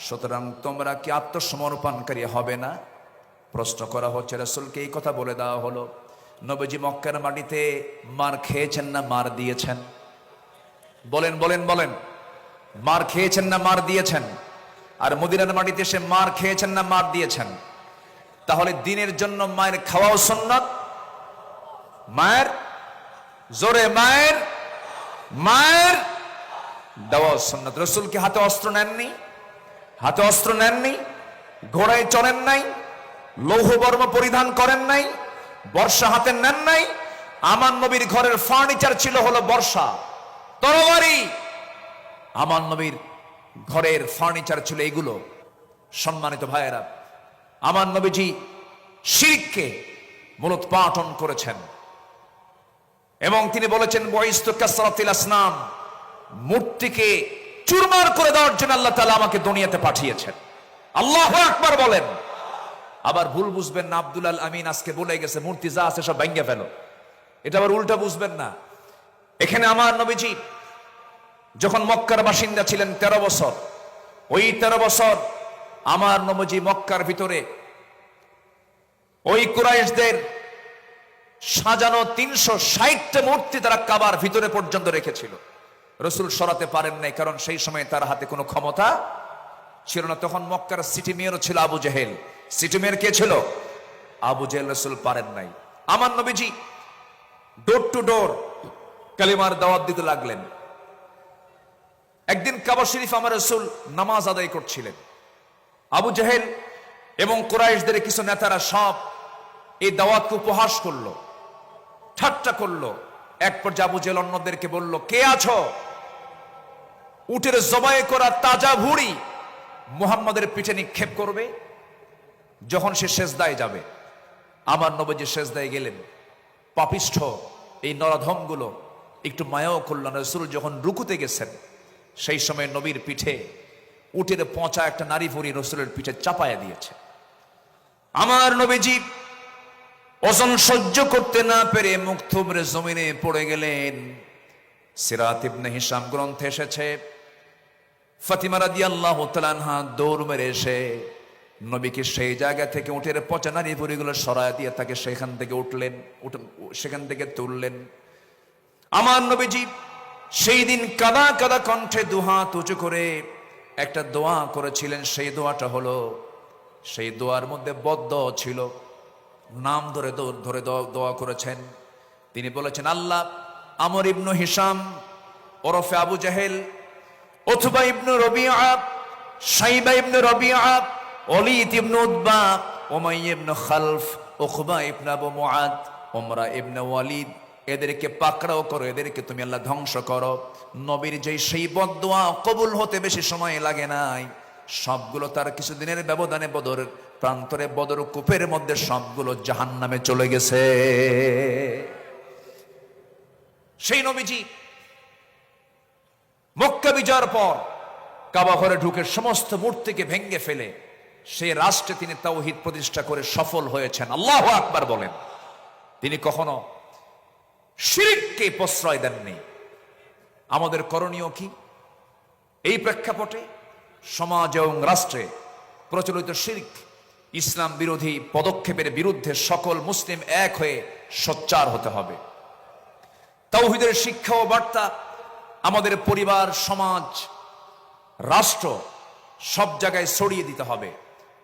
সুতরাং তোমরা কি আত্মসমর্পণকারী হবে না? প্রশ্ন করা হচ্ছে, রাসূলকে এই কথা বলে দেওয়া হলো। নবীজি মক্কার মাটিতে মার খেয়েছেন না মার দিয়েছেন? বলেন বলেন বলেন, মার খেয়েছেন না মার দিয়েছেন? আর মদিনার মাটিতে এসে মার খেয়েছেন না মার দিয়েছেন? তাহলে দিনের জন্য মায়ের খাওয়াও সুন্নাত। মায়ের জোরে মায়ের মায়ের দেওয়া সুন্নাত। রাসূল কি হাতে অস্ত্র নেননি? হাতে অস্ত্র নেননি? ঘোড়ায় চড়েন নাই? লৌহ বর্ম পরিধান করেন নাই? বর্ষা হাতে নেন নাই? আমার নবীর ঘরের ফার্নিচার ছিল হলো বর্ষা, তরবারি। আমার নবীর ঘরের ফার্নিচার ছিল এগুলো। সম্মানিত ভাইয়েরা, আমার নবীজি শিরককে মূলোৎপাটন করেছেন এবং তিনি বলেছেন, বয়স্তু কাসরাতিল আসনাম, মূর্তিকে চুরমার করে দেওয়ার জন্য আল্লাহ তাআলা আমাকে দুনিয়াতে পাঠিয়েছেন। আল্লাহু আকবার বলেন। আবার ভুল বুঝবেন না, আব্দুল আল আমিন আজকে বলে গেছে মূর্তি যা আছে সব ভেঙে ফেলো, এটা আবার উল্টা বুঝবেন না। এখানে আমার নবীজি যখন মক্কার বাসিন্দা ছিলেন 13 বছর, ওই 13 বছর আমার নবীজি মক্কার ভিতরে ওই কুরাইশদের সাজানো 360টা মূর্তি তারা কাবার ভিতরে পর্যন্ত রেখেছিল। রাসূল সরাতে পারেন নাই, কারণ সেই সময় তার হাতে কোনো ক্ষমতা ছিল না। তখন মক্কার সিটি মেয়রও ছিল Abu Jahl. City mayor K ছিল? আবু জেহেল। রাসূল পারেন নাই। আমার নবীজি ডোর টু ডোর কালিমার দাওয়াত দিতে লাগলেন। একদিন কাবা শরীফ আমার রাসূল নামাজ আদায় করছিলেন। আবু জেহেল এবং কুরাইশদের কিছু নেতারা সব এই দাওয়াতকে উপহাস করলো, ঠাট্টা করলো। এক পর্যায়ে আবু জেহেল অন্যদেরকে বলল, কে আছো? উটের জবাই করা তাজা ভুঁড়ি মুহাম্মাদের পিঠে নিক্ষেপ করবে যখন সে সেজদায় যাবে। আমার নবীজি সেজদায় গেলেন। পাপিষ্ঠ এই নরাধমগুলো একটু মায়াও করলেন। রাসূল যখন রুকুতে গেছেন, সেই সময় নবীর পিঠে উটের পচা একটা নারী ভুঁড়ি রাসূলের পিঠে চাপায়া দিয়েছে। আমার নবীজি ওজন সহ্য করতে না পেরে মুখ থুবড়ে জমিনে পড়ে গেলেন। সিরাত ইবনে হিশাম গ্রন্থে এসেছে, ফাতিমা রাদিয়াল্লাহু তাআলা আনহা দৌড় মেরে এসে নবীকে সেই জায়গা থেকে উটের পচা নারী ভুঁড়িগুলো সরায় দিয়ে তাকে সেখান থেকে তুললেন। আমার নবীজি সেই দিন কাদা কাদা কণ্ঠে দুহাত উঁচু করে একটা দোয়া করেছিলেন। সেই দোয়াটা হলো, সেই দোয়ার মধ্যে বদদোয়া ছিল, নাম ধরে ধরে দোয়া করেছেন। তিনি বলেছেন, আল্লাহ আমর ইবনু হিশাম ওরফে আবু জাহেল, উতবা ইবনু রবিআ, শাইবা ইবনু রবিআ, ওলীদ ইবনু উতবা, উমাইয়া ইবনু খালফ, উকবা ইবনু আবু মুআদ, উমরা ইবনু ওয়ালিদ, এদেরকে পাকড়াও করো, এদেরকে তুমি আল্লাহ ধ্বংস করো। নবীর যেই সেই বদদোয়া কবুল হতে বেশি সময় লাগে নাই, সবগুলো তার কিছুদিনের ব্যবধানে বদর প্রান্তরে, বদর কূপের মধ্যে সবগুলো জাহান্নামে চলে গেছে। সেই নবীজি মক্কা বিজয়ের পর কাবা ঘরে ঢুকে সমস্ত মূর্তিকে ভেঙ্গে ফেলে সেই রাষ্ট্রে তিনি তাওহীদ প্রতিষ্ঠা করে সফল হয়েছেন। আল্লাহু আকবার বলেন। তিনি কখনো শিরককে প্রশ্রয় দেননি। আমাদের করণীয় কি? এই প্রেক্ষাপটে সমাজ এবং রাষ্ট্রে প্রচলিত শিরক, ইসলাম বিরোধী পদক্ষেপের বিরুদ্ধে সকল মুসলিম এক হয়ে সোচ্চার হতে হবে। তাওহীদের শিক্ষা ও বার্তা আমাদের পরিবার, সমাজ, রাষ্ট্র সব জায়গায় ছড়িয়ে দিতে হবে।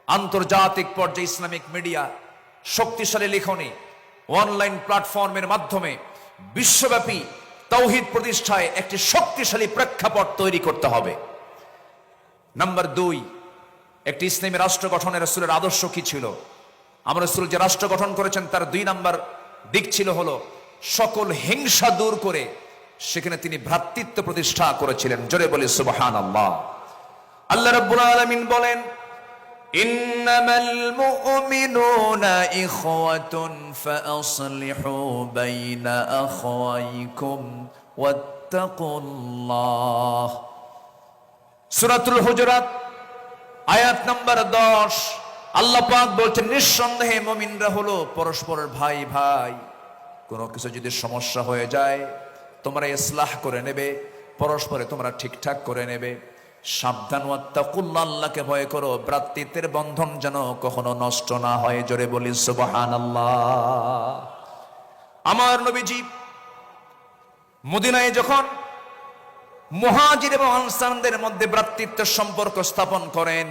আন্তর্জাতিক পর্যায়ে ইসলামিক মিডিয়া, শক্তিশালী লেখনী, অনলাইন প্ল্যাটফর্মের মাধ্যমে বিশ্বব্যাপী তাওহীদ প্রতিষ্ঠায় একটি শক্তিশালী প্রেক্ষাপট তৈরি করতে হবে। নাম্বার 2, একটি ইসলামী রাষ্ট্র গঠনের রাসূলের আদর্শ কি ছিল? আমরা রাসূল যে রাষ্ট্র গঠন করেছেন তার 2 নাম্বার দিক ছিল হলো সকল হিংসা দূর করে সেখানে তিনি ভ্রাতৃত্ব প্রতিষ্ঠা করেছিলেন। জোরে বলি সুবহানাল্লাহ। আল্লাহ রাব্বুল আলামিন বলেন, ইন্নামাল মুমিনুনা ইখওয়াতুন ফাআসলিহু বাইনা আখাওয়াইকুম ওয়াত্তাকুল্লাহ। সূরাতুল হুজুরাত আয়াত নাম্বার 10। আল্লাহ পাক বলছেন, নিঃসন্দেহে মুমিনরা হলো পরস্পরের ভাই ভাই। কোনো কিছু যদি সমস্যা হয়ে যায় তোমরা ইসলাহ করে নেবে, পরস্পরে তোমরা ঠিকঠাক করে নেবে। সাবধান, ওয়াত্তাকুল্লাহ, আল্লাহকে ভয় করো, ভ্রাতৃত্বের বন্ধন যেন কখনো নষ্ট না হয়। জোরে বলি সুবহানাল্লাহ। আমার নবীজি মদিনায় যখন মুহাজির এবং আনসারদের মধ্যে ভ্রাতৃত্বের সম্পর্ক স্থাপন করেন,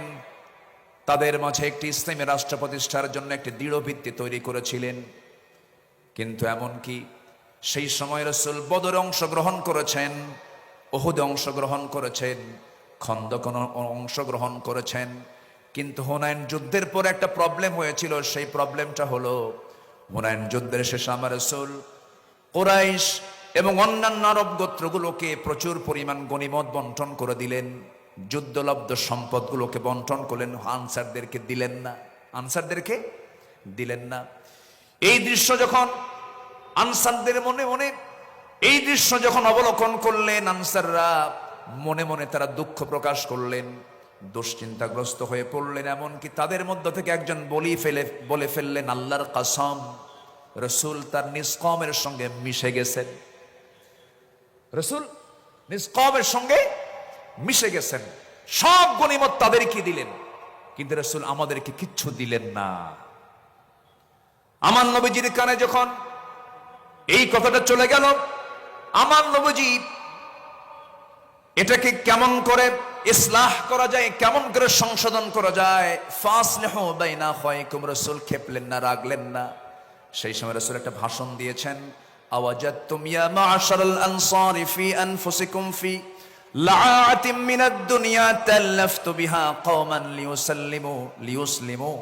তাদের মাঝে একটি ইসলামী রাষ্ট্র প্রতিষ্ঠার জন্য একটি দৃঢ় ভিত্তি তৈরি করেছিলেন। কিন্তু এমনকি সেই সময় রাসূল বদরে অংশগ্রহণ করেছেন, উহুদে অংশগ্রহণ করেছেন, খন্দকে অংশগ্রহণ করেছেন। কিন্তু হুনাইন যুদ্ধের পর একটা প্রবলেম হয়েছিল। সেই প্রবলেমটা হলো, হুনাইন যুদ্ধের শেষে আমার রাসূল কুরাইশ এবং অন্যান্য আরব গোত্রগুলোকে প্রচুর পরিমাণ গনিমত বন্টন করে দিলেন, যুদ্ধলব্ধ সম্পদগুলোকে বন্টন করলেন, আনসারদেরকে দিলেন না। এই দৃশ্য যখন আনসারদের মনে মনে এই দৃশ্য যখন অবলোকন করলেন, আনসাররা মনে মনে তারা দুঃখ প্রকাশ করলেন, দুশ্চিন্তাগ্রস্ত হয়ে পড়লেন। এমনকি তাদের মধ্য থেকে একজন বলে ফেললেন, আল্লাহর কসম, রাসূল তার নিষ্কমের সঙ্গে মিশে গেছেন। রাসূল নিষ্কমের সঙ্গে মিশে গেছেন। সব গনিমত তাদেরকে দিলেন, কিন্তু রাসূল আমাদেরকে কিচ্ছু দিলেন না। আমার নবীজির কানে যখন এই কথাটা চলে গেল, আমার নবীজি এটাকে কেমন করে ইসলাহ করা যায়, কেমন করে সংশোধন করা যায়, ফাসলিহু বাইনা আখাইকুম, রাসূল খেপলেন না, রাগলেন না। সেই সময় রাসূল একটা ভাষণ দিয়েছেন, আওয়াজাতুম ইয়া মা'শারাল আনসারি ফি আনফুসিকুম ফি লাআতিম মিনাদ দুনিয়া তাল্লাফতু বিহা কওমান লিয়ুসলিমু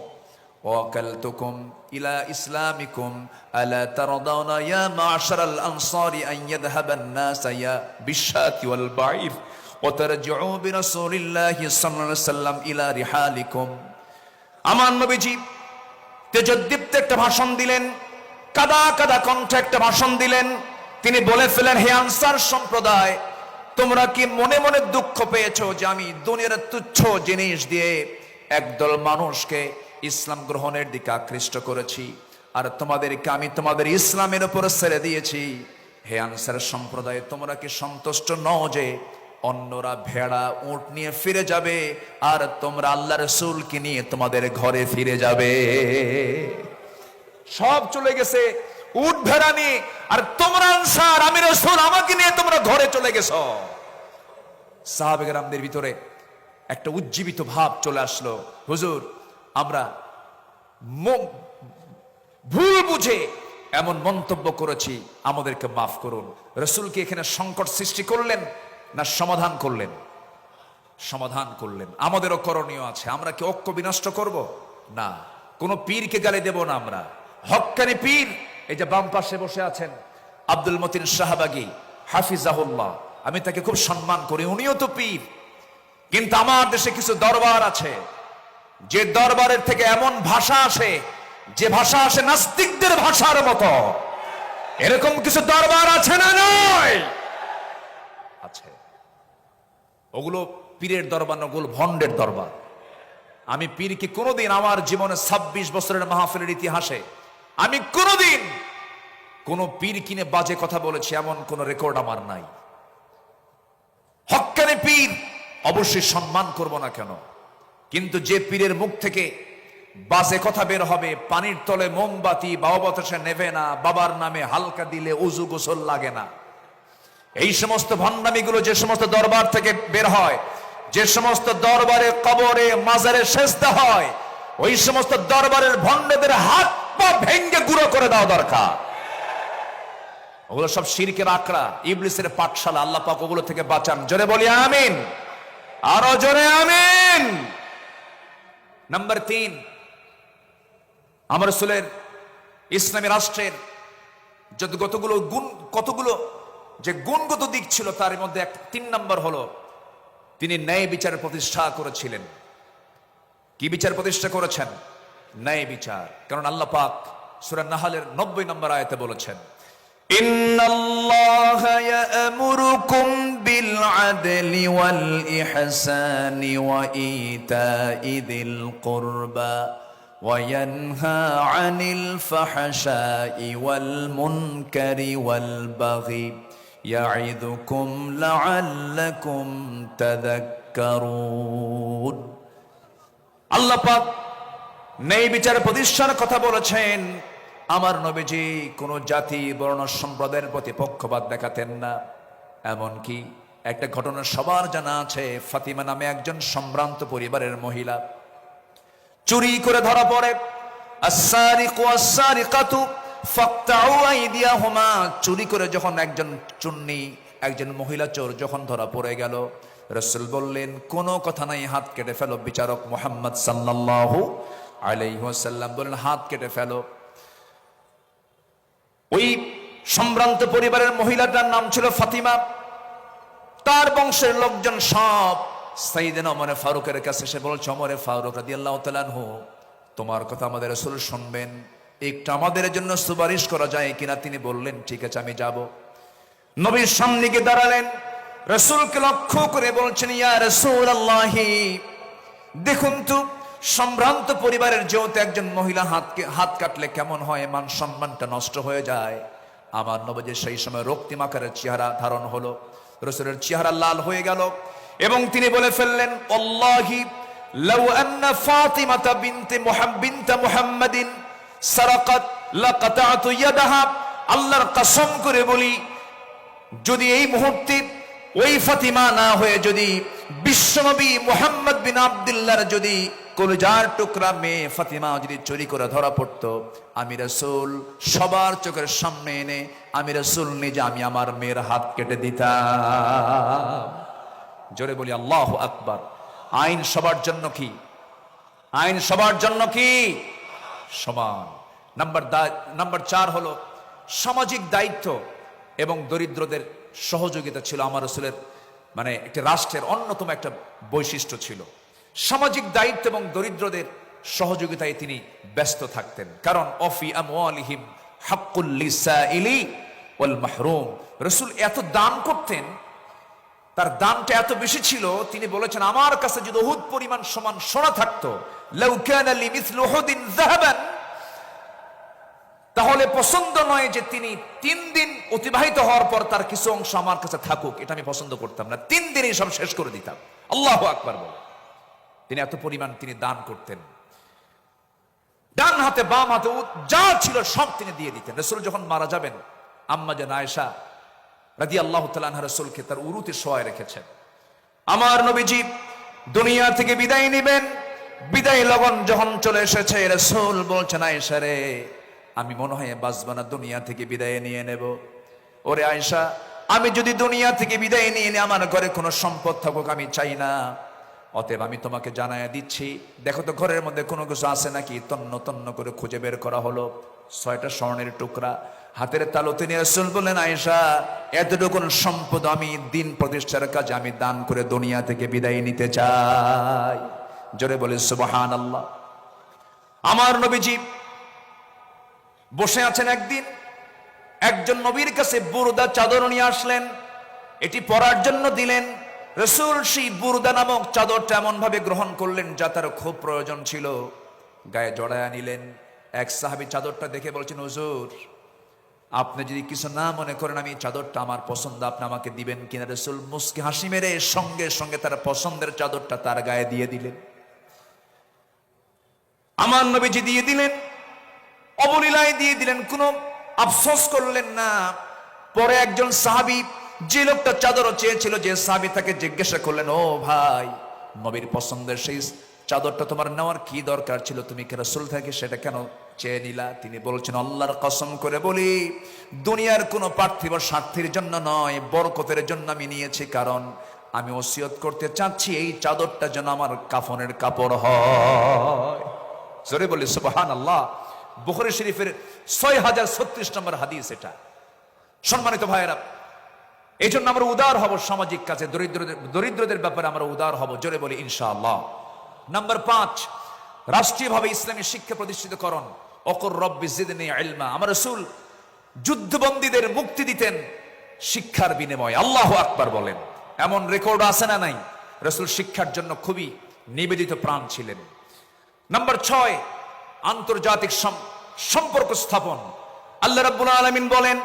ওয়াকালতুকুম ইলা ইসলামিকুম আলা তারদাউনা ইয়া মা'শারাল আনসারি আন ইয়াযহাবান নাস ইয়া বিশাতি ওয়াল বাঈর ওয়া তারজিউ বিরাসূলিল্লাহি সাল্লাল্লাহু আলাইহি ওয়াসাল্লাম ইলা রিহালিকুম। আমার নবীজি তেজোদ্দীপ্ত একটা ভাষণ দিলেন, কাদা কাদা কণ্ঠে একটা ভাষণ দিলেন। তিনি বলে ফেলেন, হে আনসার সম্প্রদায়, তোমরা কি মনে মনে দুঃখ পেয়েছো যে আমি দুনিয়ার তুচ্ছ জিনিস দিয়ে একদল মানুষকে ইসলাম গ্রহণের দিকে আকৃষ্ট করেছি, আর তোমাদেরকে আমি তোমাদের ইসলামের উপর ছেড়ে দিয়েছি? হে আনসার সম্প্রদায়, তোমরা কি সন্তুষ্ট নও যে অন্যরা ভেড়া উট নিয়ে ফিরে যাবে, আর তোমরা আল্লাহ রাসূলকে নিয়ে তোমাদের ঘরে ফিরে যাবে? সব চলে গেছে উট ভেড়া নিয়ে, আর তোমরা আনসার, আমি রাসূল, আমাকে নিয়ে তোমরা ঘরে চলে গেছো। সাহাবে কেরামদের ভিতরে একটা উজ্জীবিত ভাব চলে আসলো, হুজুর, আমরা ভুল বুঝে এমন মন্তব্য করেছি, আমাদেরকে মাফ করুন। রাসূলকে এখানে সংকট সৃষ্টি করলেন না সমাধান করলেন? সমাধান করলেন। আমাদেরও করণীয় আছে। আমরা কি ঐক্য বিনষ্ট করব? না। কোন পীরকে গালি দেব না আমরা। হক্কানি পীর, এই যে বাম পাশে বসে আছেন আব্দুল মতিন শাহবাগী হাফিজাহুল্লাহ, আমি তাকে খুব সম্মান করি, উনিও তো পীর। কিন্তু আমার দেশে কিছু দরবার আছে, যে দরবারের থেকে এমন ভাষা আসে, যে ভাষা আসে নাস্তিকদের ভাষার মতো। এরকম কিছু দরবার আছে না? নয়, আছে। ওগুলো পীরের দরবার না, ওগুলো ভণ্ডের দরবার। আমি পীরকে কোনোদিন আমার জীবনে 26 বছরের মাহফিলের ইতিহাসে আমি কোনোদিন কোন পীর কিনে বাজে কথা বলেছি এমন কোন রেকর্ড আমার নাই। হক্কানি পীর অবশ্যই সম্মান করব না কেন, কিন্তু যে পীরের মুখ থেকে বাজে কথা বের হবে, পানির তলে মোমবাতি বাবা বাতাসে নেবে না, বাবার নামে হালকা দিলে উজু গোসল লাগে না, এই সমস্ত ভণ্ডামিগুলো যে সমস্ত দরবার থেকে বের হয়, যে সমস্ত দরবারে কবরে মাজারে সেজদা হয়, ওই সমস্ত দরবারের ভণ্ডদের হাত পা ভেঙ্গে গুঁড়ো করে দেওয়া দরকার। ওগুলো সব শিরকের আকড়া, ইবলিসের পাঠশালা। আল্লাহ পাক ওগুলো থেকে বাঁচান। জোরে বলি আমিন, আরো জোরে আমিন। নাম্বার 3, আমার রাসূলের ইসলামী রাষ্ট্রের কতগুলো যে গুণগত দিক ছিল, তার মধ্যে 3 নম্বর হলো তিনি ন্যায় বিচার প্রতিষ্ঠা করেছিলেন। কি বিচার প্রতিষ্ঠা করেছেন? ন্যায় বিচার। কারণ আল্লাহ পাক সূরা নাহলের 90 নম্বর আয়াতে বলেছেন, ইন্নাল্লাহা ইয়া'মুরুকুম বিল আদলি ওয়াল ইহসানি ওয়া ইতা'i যিল কুরবা ওয়া ইয়ানহা আনিল ফাহশাই ওয়াল মুনকারি ওয়াল বাগি ইয়াইদুকুম লাআল্লাকুম তাযাক্কারুন। আল্লাহ পাক ন্যায় বিচার প্রতিষ্ঠার কথা বলেছেন। আমার নবীজি কোন জাতি বর্ণ সম্প্রদায়ের প্রতি পক্ষপাত দেখাতেন না। এমনকি একটা ঘটনা সবার জানা আছে, ফাতিমা নামে একজন সম্ভ্রান্ত পরিবারের মহিলা চুরি করে ধরা পড়ে। আস-সারিকু ওয়াস-সারিকাতু ফাকতাউ আইদিয়াহুমা। চুরি করে যখন একজন মহিলা চোর যখন ধরা পড়ে গেল, রাসূল বললেন কোন কথা নাই, হাত কেটে ফেলো। বিচারক মুহাম্মদ সাল্লাল্লাহু আলাইহি ওয়াসাল্লাম বললেন হাত কেটে ফেলো। ওই সম্ভ্রান্ত পরিবারের মহিলাটার নাম ছিল ফাতিমা। তার বংশের লোকজন সব সাইয়েদনা ওমর ফারুকের কাছে এসে বলছে, ওমর ফারুক রাদিয়াল্লাহু তাআলা আনহু, তোমার কথা আমাদের রাসূল শুনবেন, একটু আমাদের জন্য সুপারিশ করা যায় কিনা? তিনি বললেন ঠিক আছে, আমি যাব। নবীর সামনে গিয়ে দাঁড়ালেন, রাসূলকে লক্ষ্য করে বলছেন, ইয়া রাসূলুল্লাহি, দেখুন তো সম্ভ্রান্ত পরিবারের যেহেতু একজন মহিলা হাত কাটলে কেমন হয়, মান সম্মানটা নষ্ট হয়ে যায়। আমার নবীর সেই সময় রক্তিম আকারের চেহারা ধারণ হলো, রাসূলের চেহারা লাল হয়ে গেল এবং তিনি বলে ফেললেন, আল্লাহি লাউ আন্না ফাতিমাতা বিনতে মুহাম্মাদিন সারাকাত লাকাতাতু ইয়াদাহা। আল্লাহর কসম করে বলি, যদি এই মুহূর্তে ওই ফাতিমা না হয়ে যদি বিশ্বনবী মুহাম্মদ বিন আব্দুল্লাহর যদি কলিজার টুকরা মেয়ে ফাতিমা যদি চুরি করে ধরা পড়তো, আমি রাসূল সবার চোখের সামনে এনে আমি রাসূল নিজে আমি আমার মেয়ের হাত কেটে দিতাম। জোরে বলি আল্লাহু আকবার। আইন সবার জন্য কি? আইন সবার জন্য কি? সমান। নাম্বার 4 হলো সামাজিক দায়িত্ব এবং দরিদ্রদের সহযোগিতা ছিল আমার রাসূলের, মানে একটি রাষ্ট্রের অন্যতম একটা বৈশিষ্ট্য ছিল। সামাজিক দায়িত্ব এবং দরিদ্রদের সহযোগিতায় তিনি ব্যস্ত থাকতেন। কারণ অফি আমওয়ালিহিম হাক্কুল লিসাইলি ওয়াল মাহরুম। রাসূল এত দান করতেন, তার দানটা এত বেশি ছিল, তিনি বলেছেন আমার কাছে যদি উহুদ পরিমাণ সমান সোনা থাকতো, লাউ কানা লিমিসলু উহুদিন যাহাবান, তাহলে পছন্দ নয় যে তিনি 3 দিন অতিবাহিত হওয়ার পর তার কিছু অংশ আমার কাছে থাকুক, এটা আমি পছন্দ করতাম না। 3 দিনই সব শেষ করে দিতাম। আল্লাহু আকবার বলে তিনি এত পরিমাণ তিনি দান করতেন। ডান হাতে বাম হাতে যা ছিল সব তিনি দিয়ে দিতেন। রাসূল যখন মারা যাবেন, আম্মা জান আয়েশা রাদিয়াল্লাহু তাআলা আনহা রাসূলকে তার উরুতে শোয়ায় রেখেছেন। আমার নবীজি দুনিয়া থেকে বিদায় নেবেন, বিদায় লগন যখন চলে এসেছে, রাসূল বলছেন আয়েশা রে, আমি মনে হয় বাঁচব না, দুনিয়া থেকে বিদায় নিয়ে নেব। ওরে আয়েশা, আমি যদি দুনিয়া থেকে বিদায় নিয়ে নিয়ে আমার ঘরে কোনো সম্পদ থাকুক আমি চাই না। অতএব আমি তোমাকে জানায়া দিচ্ছি, দেখো তো ঘরের মধ্যে কোনো কিছু আছে নাকি। তন্ন তন্ন করে খুঁজে বের করা হলো 6টা স্বর্ণের টুকরা হাতের তালুতে নিয়ে রাসূল বললেন, আয়েশা এতটুকু সম্পদ আমি দিন প্রতিষ্ঠার কাজে আমি দান করে দুনিয়া থেকে বিদায় নিতে চাই। জোরে বলে সুবহানাল্লাহ। আমার নবীজি বসে আছেন, একদিন একজন নবীর কাছে বুরদা চাদর নিয়ে আসলেন, এটি পরার জন্য দিলেন। রাসূল সেই বুরদা নামক চাদরটা এমন ভাবে গ্রহণ করলেন যা তার খুব প্রয়োজন ছিল, গায়ে জড়ায়া নিলেন। এক সাহাবী চাদরটা দেখে বলছেন, হুজুর আপনি যদি কিছু না মনে করেন আমি চাদরটা আমার পছন্দ, আপনি আমাকে দিবেন কিনা? রাসূল মুস্কি হাসি মেরে সঙ্গে সঙ্গে তার পছন্দের চাদরটা তার গায়ে দিয়ে দিলেন। আমার নবীজি দিয়ে দিলেন, অবলীলায় দিয়ে দিলেন, কোনো আফসোস করলেন না। পরে একজন সাহাবী, যে লোকটা চাদরও চেয়েছিল, যে সাহাবী তাকে জিজ্ঞাসা করলেন, ও ভাই, নবীর পছন্দের সেই চাদরটা তোমার নেওয়ার কি দরকার ছিল? তুমি কি রাসূল থেকে সেটা কেন চেয়ে নিলা? তিনি বলছেন, আল্লাহর কসম করে বলি, দুনিয়ার কোনো পার্থিব স্বার্থের জন্য নয়, বরকতের জন্য আমি নিয়েছি। কারণ আমি ওসিয়ত করতে চাচ্ছি এই চাদরটা যেন আমার কাফনের কাপড় হয়। জোরে বলি সুবহানাল্লাহ। বুখারী শরীফের 6036 নম্বর হাদিস এটা। সম্মানিত ভাইয়েরা, এই জন্য আমরা উদার হব সামাজিক কাজে, দরিদ্রদের ব্যাপারে আমরা উদার হব। জোরে বলি ইনশাআল্লাহ। নাম্বার 5, রাষ্ট্রীয়ভাবে ইসলামী শিক্ষা প্রতিষ্ঠিতকরণ। অকুর রব্বি জিদনি ইলমা। আমার রাসূল যুদ্ধবন্দীদের মুক্তি দিতেন শিক্ষার বিনিময়ে। আল্লাহু আকবার বলেন। এমন রেকর্ড আছে না নাই? রাসূল শিক্ষার জন্য খুবই নিবেদিত প্রাণ ছিলেন। নাম্বার 6, আন্তর্জাতিক সম্পর্ক স্থাপন। আল্লাহ রাব্বুল আলামিন বলেন,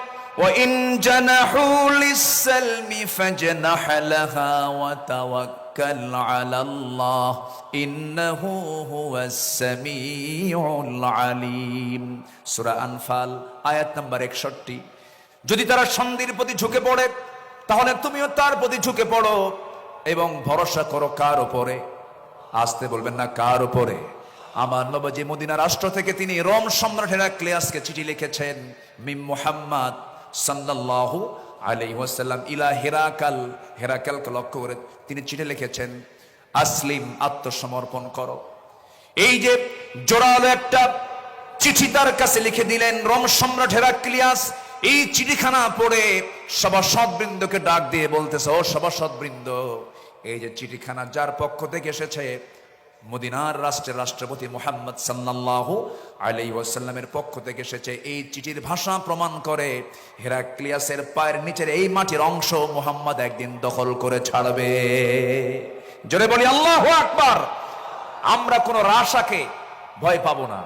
وإن جنحوا للسلم فاجنح لها وتوكل على الله إنه هو السميع العليم সূরা আনফাল আয়াত নম্বর 61। যদি তারা সন্ধির প্রতি ঝুঁকে পড়ে তাহলে তুমিও তার প্রতি ঝুঁকে পড়ো এবং ভরসা করো কার উপরে? আসতে বলবেন না, কার উপরে? আমার নবী মদিনা রাষ্ট্র থেকে তিনি রোম সম্রাট হেরাক্লিয়াসকে চিঠি লিখেছেন। মিম মুহাম্মদ সাল্লাল্লাহু আলাইহি ওয়াসাল্লাম ইলা হেরাকাল, হেরাকালকে লক্ষ্য করে তিনি চিঠি লিখেছেন, আসলিম, আত্মসমর্পণ করো। এই যে জোরালো একটা চিঠি তার কাছে লিখে দিলেন রোম সম্রাট হেরাক্লিয়াস। এই চিঠিখানা পড়ে সভাসদবৃন্দকে ডাক দিয়ে বলতেছে, ও সভাসদবৃন্দ, এই যে চিঠিখানা যার পক্ষ থেকে এসেছে, মদিনার রাষ্ট্রের রাষ্ট্রপতি মুহাম্মদ সাল্লাল্লাহু আলাইহি ওয়াসাল্লামের পক্ষ থেকে এসেছে। এই চিঠির ভাষা প্রমাণ করে হেরাক্লিয়াসের পায়ের নিচের এই মাটির অংশ মুহাম্মদ একদিন দখল করে ছাড়বে। জোরে বলি আল্লাহু আকবার। আমরা কোনো রাশাকে ভয় পাবো না,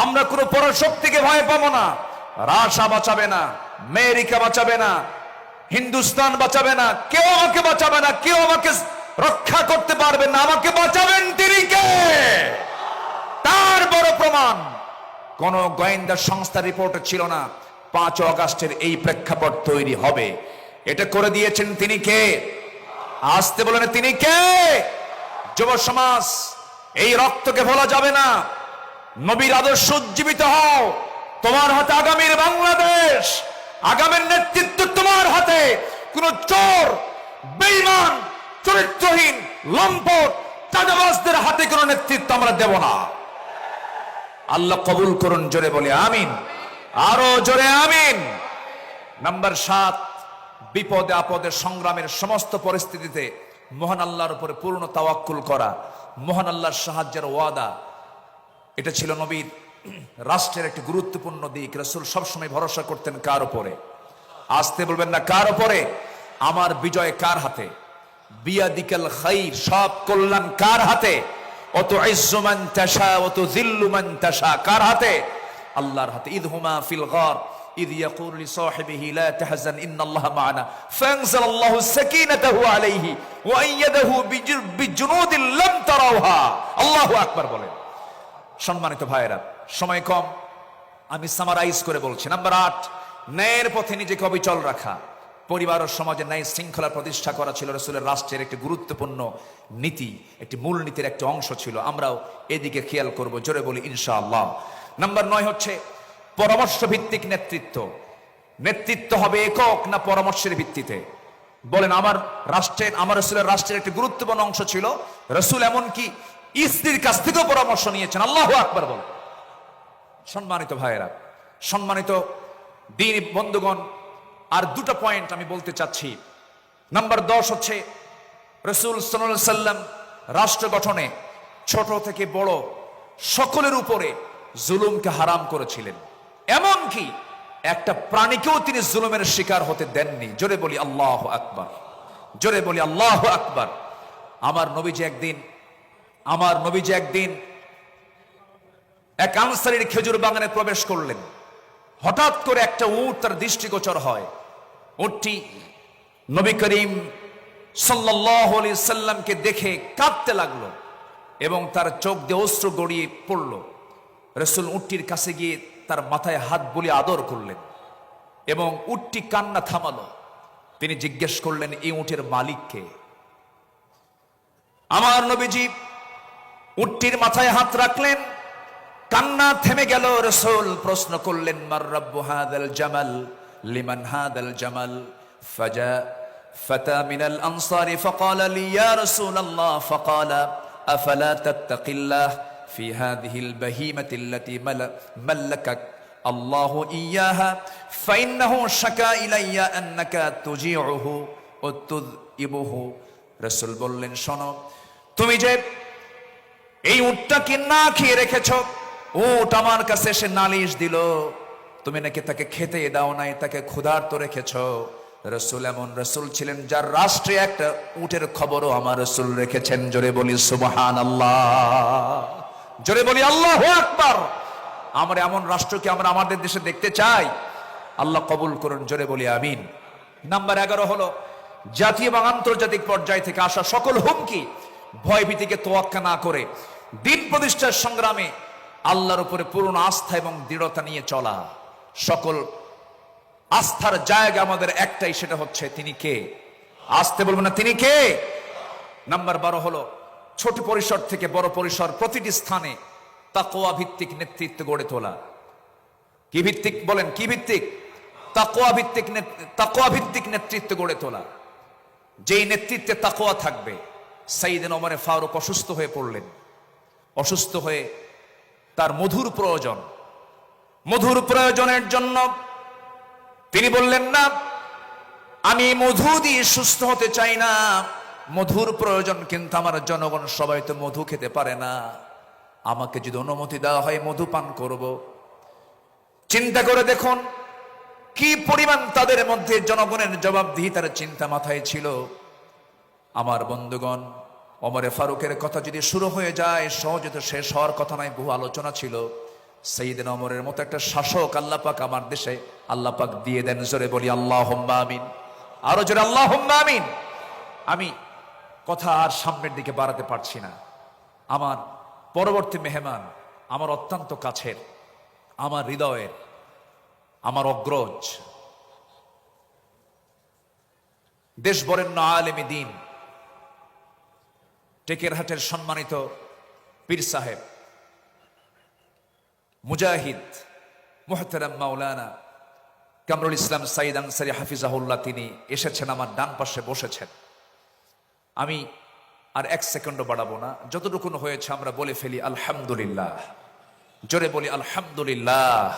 আমরা কোনো পরশক্তিকে ভয় পাবো না। রাশা বাঁচাবে না, আমেরিকা বাঁচাবে না, হিন্দুস্তান বাঁচাবে না, কেউ আমাকে বাঁচাবে না, কেউ আমাকে রক্ষা করতে পারবেন না। আমাকে বাঁচাবেন তিনি কে? তার বড় প্রমাণ কোন গোয়েন্দা সংস্থা রিপোর্টে ছিল না 5 আগস্টের এই প্রেক্ষাপট তৈরি হবে। এটা করে দিয়েছেন তিনি কে? আসতে বলেন, তিনি কে? যুব সমাজ, এই রক্তকে ভোলা যাবে না। নবীর আদর্শ উজ্জীবিত হও। তোমার হাতে আগামীর বাংলাদেশ, আগামীর নেতৃত্ব তোমার হাতে। কোন চোর, বেঈমান, চরিত্রহীন, লম্পট, চাঁদাবাজদের হাতে কোন নেতৃত্ব আমরা দেব না। আল্লাহ কবুল করুন। জোরে বলে আমিন, আরো জোরে আমিন। নাম্বার 7, বিপদে আপদে সংগ্রামের সমস্ত পরিস্থিতিতে মহান আল্লাহর উপরে পূর্ণ তাওয়াক্কুল করা, মহান আল্লাহর সাহায্যের ওয়াদা। এটা ছিল নবীর রাষ্ট্রের একটি গুরুত্বপূর্ণ দিক। রাসূল সবসময় ভরসা করতেন কার উপরে? আসতে বলবেন না, কার উপরে? আমার বিজয় কার হাতে? বিয়াদিকাল খাইর, সব কল্যাণ কার হাতে? অতুইজ্জু মান তাশা ওয়া তুযিল্লু মান তাশা, কার হাতে? আল্লাহর হাতে। ইদহুমা ফিল গার ইদ ইয়াকুলু লিসাহিবিহি লা তাহজান ইন্নাল্লাহা মা'ানা ফাআনজালাল্লাহু সাকিনাতাহু আলাইহি ওয়া আইয়াদাহু বিজুনুদিন লাম তারাওহা। আল্লাহু আকবার বলেন। সম্মানিত ভাইয়েরা, সময় কম, আমি সামারাইজ করে বলছি। নাম্বার 8, ন্যায়ের পথে নিজেকে অবিচল রাখা। পরিবার ও সমাজে ন্যায় শৃঙ্খলা প্রতিষ্ঠা করা ছিল রাসূলের রাষ্ট্রের একটি গুরুত্বপূর্ণ নীতি, একটি মূল নীতির একটা অংশ ছিল। আমরাও এদিকে খেয়াল করব। জোরে বলি ইনশাআল্লাহ। নাম্বার 9 হচ্ছে পরামর্শ ভিত্তিক নেতৃত্ব। নেতৃত্ব হবে একক না পরামর্শের ভিত্তিতে? বলেন, আমার রাষ্ট্রের, আমার রাসূলের রাষ্ট্রের একটি গুরুত্বপূর্ণ অংশ ছিল রাসূল এমনকি স্ত্রীর কাছ থেকেও পরামর্শ নিয়েছেন। আল্লাহু আকবার বল। সম্মানিত ভাইয়েরা, সম্মানিত দ্বীনি বন্ধুগণ, আর 2টা পয়েন্ট আমি বলতে চাচ্ছি। নাম্বার 10 হচ্ছে রাসূল সাল্লাল্লাহু আলাইহি সাল্লাম রাষ্ট্র গঠনে ছোট থেকে বড় সকলের উপরে জুলুমকে হারাম করেছিলেন। এমনকি একটা প্রাণীকেও তিনি জুলুমের শিকার হতে দেননি। জোরে বলি আল্লাহু আকবার, জোরে বলি আল্লাহু আকবার। আমার নবীজি একদিন এক আনসারীর খেজুর বাগানে প্রবেশ করলেন। হঠাৎ করে একটা উট তার দৃষ্টিগোচর হয়। উটটি নবী করিম সাল্লাল্লাহু আলাইহি সাল্লামকে দেখে কাঁদতে লাগলো এবং তার চোখ দিয়ে অশ্রু গড়িয়ে পড়ল। রাসূল উটটির কাছে গিয়ে তার মাথায় হাত বুলিয়ে আদর করলেন এবং উটটি কান্না থামালো। তিনি জিজ্ঞেস করলেন, এই উটের মালিক কে? আমার নবীজি উটটির মাথায় হাত রাখলেন, কান্না থেমে গেল। রাসূল প্রশ্ন করলেন, মার রাব্বু হাদাল জামাল, লিমান হাদাল জামাল? ফাজা ফাতা মিনাল আনসারি ফাকালা লি ইয়া রাসূলাল্লাহ, ফাকালা আফালা তাত্তাকিল্লাহ ফি হাদিহিল বাহিমাতি আল্লাতী মাল্লাকাক আল্লাহু ইয়াহা ফাইন্নাহু শাকা ইলাইয়া আন্নাকা তুজিউহু ওয়া তুযইবুহু। রাসূল বললেন, শোনো, তুমি যে এই উটটাকে না খেয়ে রেখেছ, উট আমার কাছে এসে নালিশ দিল, তুমি নাকি তাকে খেতে দাও নাই, তাকে ক্ষুধার্ত রেখেছ। রাসূল এমন রাসূল ছিলেন যার রাষ্ট্রে একটা উটের খবরও আমার রাসূল রেখেছেন। জোরে বলি সুবহানাল্লাহ, জোরে বলি আল্লাহু আকবার। আমরা এমন রাষ্ট্রকে আমরা আমাদের দেশে দেখতে চাই? আল্লাহ কবুল করুন, জোরে বলি আমিন। নাম্বার 11 হলো জাতীয় এবং আন্তর্জাতিক পর্যায় থেকে আসা সকল হুমকি ভয়ভীতিকে তোয়াক্কা না করে দিন প্রতিষ্ঠার সংগ্রামে আল্লাহর উপরে পূর্ণ আস্থা এবং দৃঢ়তা নিয়ে চলা। সকল আস্থার জায়গা আমাদের একটাই, সেটা হচ্ছে তিনি কে। আসতে বলবো না, তিনি কে। নাম্বার 12 হলো ছোট পরিসর থেকে বড় পরিসর প্রতিটি স্থানে তাকওয়া ভিত্তিক নেতৃত্ব গড়ে তোলা। কি ভিত্তিক বলেন, কি ভিত্তিক? তাকওয়া ভিত্তিক নেতৃত্ব গড়ে তোলা। যেই নেতৃত্বে তাকওয়া থাকবে। সাইয়েদনা ওমর ফারুক অসুস্থ হয়ে পড়লেন। অসুস্থ হয়ে তার মধুর প্রয়োজনের জন্য তিনি বললেন, না, আমি মধু দিয়ে সুস্থ হতে চাই না, মধুর প্রয়োজন, কিন্তু আমার জনগণ সবাই তো মধু খেতে পারে না, আমাকে যদি অনুমতি দেওয়া হয় মধু পান করব। চিন্তা করে দেখুন কি পরিমাণ তাদের মধ্যে জনগণের জবাবদিহিতার চিন্তা মাথায় ছিল। আমার বন্ধুগণ, ওমরে ফারুকের কথা যদি শুরু হয়ে যায় সহজে তো শেষ হওয়ার কথা নয়, বহু আলোচনা ছিল। সাইয়েদনা ওমরের মতো একটা শাসক আল্লাহ পাক আমার দেশে আল্লাহ পাক দিয়ে দেন, জোরে বলি আল্লাহুম্মা আমিন। আরো জোরে আল্লাহুম্মা আমিন। আমি কথা আর সামনের দিকে বাড়াতে পারছি না। আমার পরবর্তী মেহমান আমার অত্যন্ত কাছের, আমার হৃদয়ের, আমার অগ্রজ, দেশ বরেণ্য আলেমে দ্বীন, টেকেরহাটের সম্মানিত পীর সাহেব, মুজাহিদ, মুহতারাম মাওলানা কামরুল ইসলাম সাইদ আনসারী হাফিজাহুল্লাহ, তিনি এসেছেন, আমার ডান পাশে বসেছেন। আমি আর এক সেকেন্ডও বাড়াবো না, যতটুকুন হয়েছে আমরা বলে ফেলি আলহামদুলিল্লাহ, জোরে বলি আলহামদুলিল্লাহ।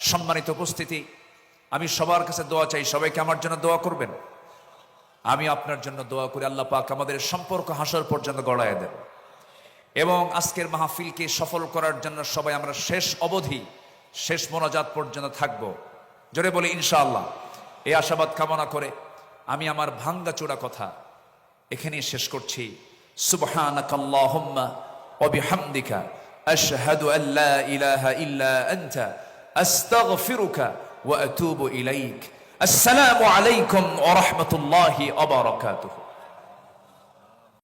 সম্মানিত উপস্থিতি, আমি সবার কাছে দোয়া চাই, সবাইকে আমার জন্য দোয়া করবেন। আমি আপনার জন্য দোয়া করি আল্লাহ পাক আমাদের সম্পর্ক হাসর পর্যন্ত গড়ায় দেন এবং আজকের মাহফিলকে সফল করার জন্য সবাই আমরা শেষ অবধি, শেষ মোনাজাত পর্যন্ত থাকব, জোরে বলি ইনশাআল্লাহ। এই আশাবাদ কামনা করে আমি আমার ভাঙ্গা চূড়া কথা এখানেই শেষ করছি। সুবহানাকাল্লাহুম্মা ওয়া বিহামদিকা আশহাদু আল্লা ইলাহা ইল্লা আনতা আস্তাগফিরুকা ওয়া আতুবু ইলাইক। আসসালামু আলাইকুম ওয়া রাহমাতুল্লাহি ওয়া বারাকাতুহু।